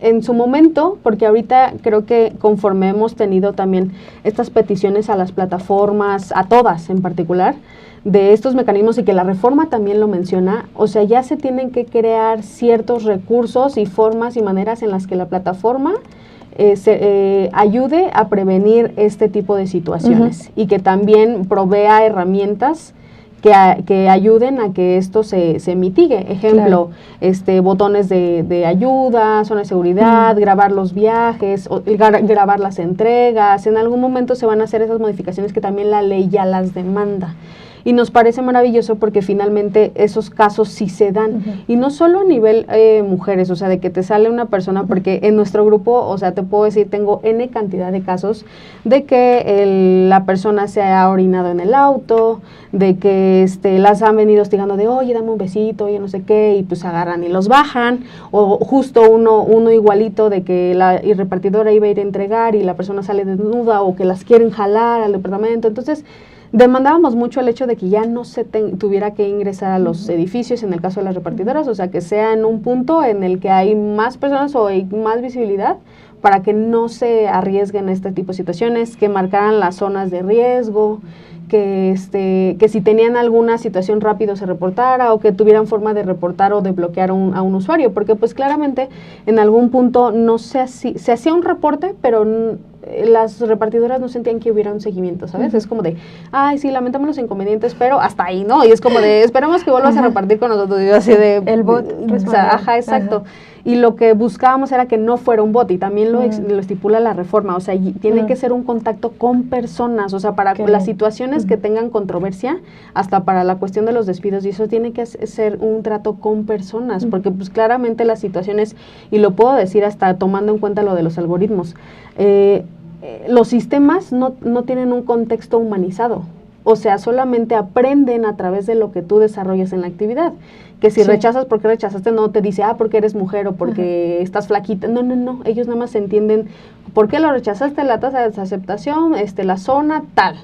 en su momento, porque ahorita creo que conforme hemos tenido también estas peticiones a las plataformas, a todas en particular, de estos mecanismos, y que la reforma también lo menciona, o sea, ya se tienen que crear ciertos recursos y formas y maneras en las que la plataforma ayude a prevenir este tipo de situaciones y que también provea herramientas que ayuden a que esto se mitigue. Ejemplo, claro, botones de ayuda, zona de seguridad, grabar los viajes, grabar las entregas. En algún momento se van a hacer esas modificaciones que también la ley ya las demanda. y nos parece maravilloso porque finalmente esos casos sí se dan, y no solo a nivel mujeres, o sea, de que te sale una persona, porque en nuestro grupo, o sea, te puedo decir, tengo N cantidad de casos de que la persona se ha orinado en el auto, de que las han venido hostigando de, oye, dame un besito, oye, no sé qué, y pues agarran y los bajan, o justo uno igualito de que la repartidora iba a ir a entregar y la persona sale desnuda, o que las quieren jalar al departamento. Entonces demandábamos mucho el hecho de que ya no se tuviera que ingresar a los edificios en el caso de las repartidoras, o sea, que sea en un punto en el que hay más personas o hay más visibilidad, para que no se arriesguen este tipo de situaciones, que marcaran las zonas de riesgo, que si tenían alguna situación rápido se reportara, o que tuvieran forma de reportar o de bloquear a un usuario, porque pues claramente en algún punto no se hacía un reporte, pero las repartidoras no sentían que hubiera un seguimiento, ¿sabes? Es como de, ay, sí, lamentamos los inconvenientes, pero hasta ahí, ¿no? Y es como de, esperamos que vuelvas a repartir con nosotros. Y yo así de... El bot. Ajá, exacto. Y lo que buscábamos era que no fuera un bot, y también lo estipula la reforma, o sea, tiene que ser un contacto con personas, o sea, para las situaciones que tengan controversia, hasta para la cuestión de los despidos, y eso tiene que ser un trato con personas, porque pues claramente las situaciones, y lo puedo decir hasta tomando en cuenta lo de los algoritmos, los sistemas no tienen un contexto humanizado, o sea, solamente aprenden a través de lo que tú desarrollas en la actividad. Que si rechazas, ¿por qué rechazaste? No te dice, porque eres mujer o porque estás flaquita. No, ellos nada más entienden por qué lo rechazaste, la tasa de desaceptación, la zona, tal.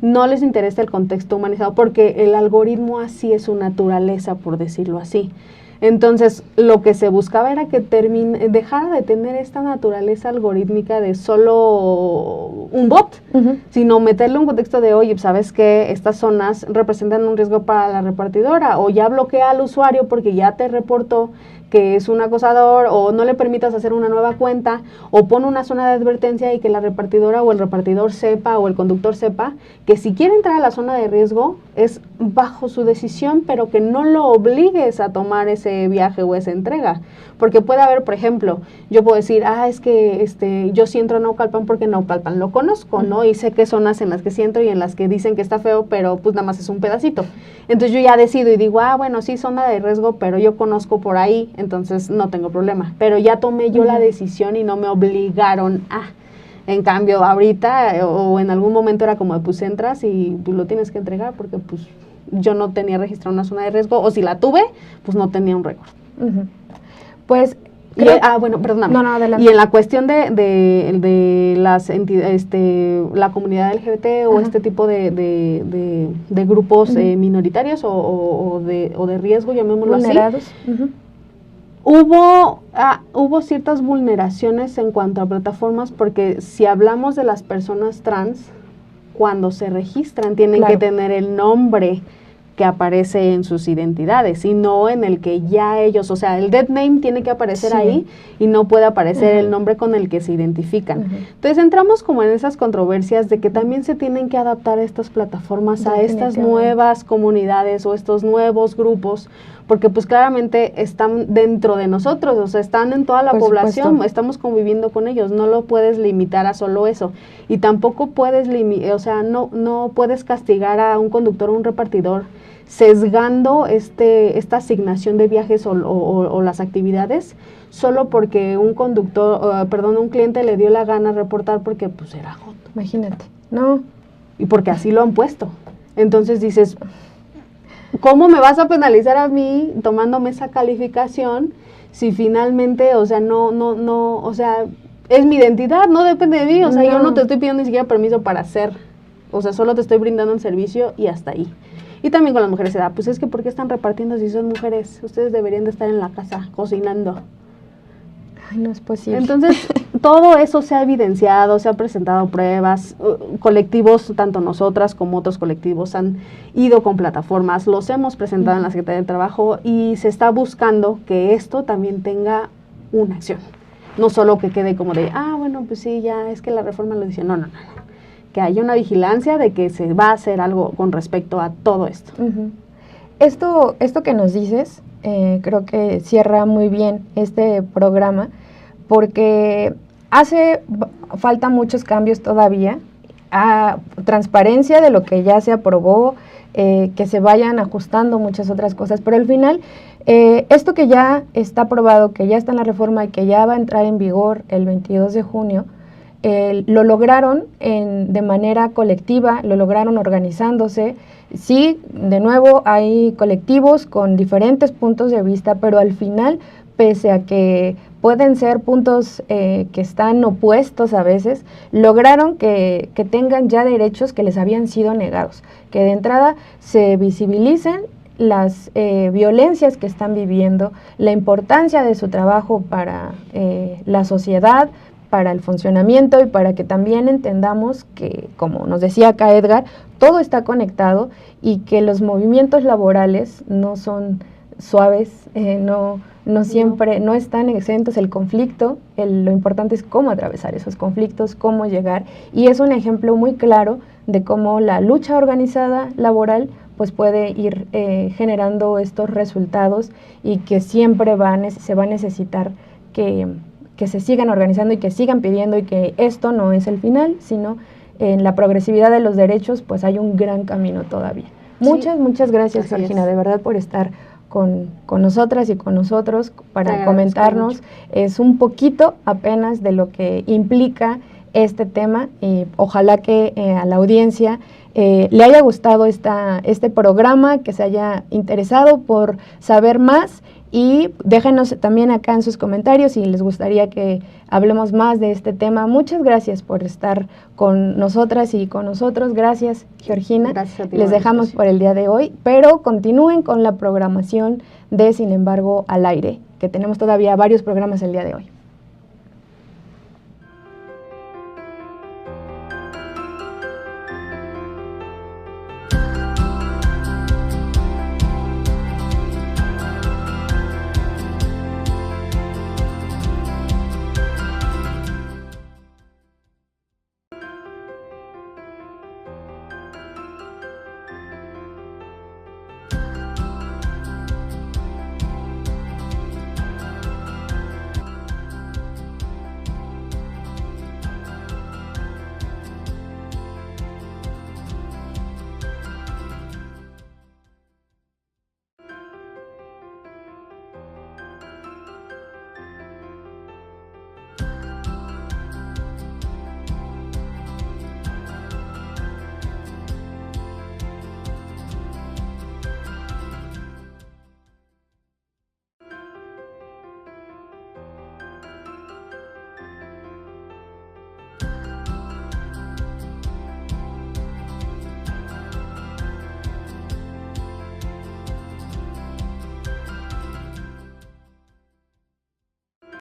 No les interesa el contexto humanizado, porque el algoritmo así es su naturaleza, por decirlo así. Entonces, lo que se buscaba era que dejara de tener esta naturaleza algorítmica de solo un bot, sino meterle un contexto de, oye, ¿sabes qué? Estas zonas representan un riesgo para la repartidora, o ya bloquea al usuario porque ya te reportó que es un acosador, o no le permitas hacer una nueva cuenta, o pon una zona de advertencia y que la repartidora o el repartidor sepa, o el conductor sepa, que si quiere entrar a la zona de riesgo es bajo su decisión, pero que no lo obligues a tomar ese viaje o esa entrega. Porque puede haber, por ejemplo, yo puedo decir, es que yo sí entro a Naucalpan porque Naucalpan lo conozco, ¿no? Y sé qué zonas en las que sí entro y en las que dicen que está feo, pero pues nada más es un pedacito. Entonces yo ya decido y digo, bueno, sí, zona de riesgo, pero yo conozco por ahí, entonces no tengo problema. Pero ya tomé yo la decisión y no me obligaron a. En cambio, ahorita o en algún momento era como, pues entras y pues, lo tienes que entregar, porque pues yo no tenía registrado una zona de riesgo, o si la tuve, pues no tenía un récord. Pues bueno, perdóname. No, adelante. Y en la cuestión de las entidades, la comunidad LGBT o este tipo de grupos minoritarios o de riesgo, llamémoslo vulnerados. así. Hubo ciertas vulneraciones en cuanto a plataformas, porque si hablamos de las personas trans, cuando se registran tienen que tener el nombre que aparece en sus identidades, y no en el que ya ellos, o sea, el dead name tiene que aparecer ahí y no puede aparecer el nombre con el que se identifican. Entonces entramos como en esas controversias de que también se tienen que adaptar estas plataformas a estas nuevas comunidades o estos nuevos grupos, porque pues claramente están dentro de nosotros, o sea, están en toda la población, estamos conviviendo con ellos, no lo puedes limitar a solo eso, y tampoco puedes no puedes castigar a un conductor o un repartidor sesgando esta asignación de viajes o las actividades, solo porque un cliente le dio la gana reportar porque pues era hot. Imagínate, ¿no? Y porque así lo han puesto. Entonces dices, ¿cómo me vas a penalizar a mí tomándome esa calificación si finalmente, o sea, o sea, es mi identidad, no depende de mí, o sea, yo no te estoy pidiendo ni siquiera permiso para hacer, o sea, solo te estoy brindando un servicio y hasta ahí. Y también con las mujeres se da, pues es que ¿por qué están repartiendo si son mujeres? Ustedes deberían de estar en la casa cocinando. Ay, no es posible. Entonces, todo eso se ha evidenciado, se han presentado pruebas, colectivos, tanto nosotras como otros colectivos han ido con plataformas, los hemos presentado en la Secretaría de Trabajo, y se está buscando que esto también tenga una acción. No solo que quede como de, bueno, pues sí, ya es que la reforma lo dice, no. Que haya una vigilancia de que se va a hacer algo con respecto a todo esto. Esto que nos dices, creo que cierra muy bien este programa, porque hace falta muchos cambios todavía, a transparencia de lo que ya se aprobó, que se vayan ajustando muchas otras cosas, pero al final esto que ya está aprobado, que ya está en la reforma y que ya va a entrar en vigor el 22 de junio, lo lograron de manera colectiva, lo lograron organizándose. Sí, de nuevo hay colectivos con diferentes puntos de vista, pero al final, pese a que pueden ser puntos que están opuestos a veces, lograron que tengan ya derechos que les habían sido negados, que de entrada se visibilicen las violencias que están viviendo, la importancia de su trabajo para la sociedad, para el funcionamiento y para que también entendamos que, como nos decía acá Edgar, todo está conectado y que los movimientos laborales no son suaves, no siempre, no están exentos el conflicto, lo importante es cómo atravesar esos conflictos, cómo llegar, y es un ejemplo muy claro de cómo la lucha organizada laboral pues puede ir generando estos resultados y que siempre se va a necesitar que se sigan organizando y que sigan pidiendo, y que esto no es el final, sino en la progresividad de los derechos pues hay un gran camino todavía. Sí, muchas gracias, Georgina, de verdad, por estar con nosotras y con nosotros para comentarnos. Es un poquito apenas de lo que implica este tema, y ojalá que a la audiencia le haya gustado este programa, que se haya interesado por saber más, y déjenos también acá en sus comentarios si les gustaría que hablemos más de este tema. Muchas gracias por estar con nosotras y con nosotros. Gracias, Georgina. Gracias a ti. Les dejamos por el día de hoy, pero continúen con la programación de Sin embargo al aire, que tenemos todavía varios programas el día de hoy.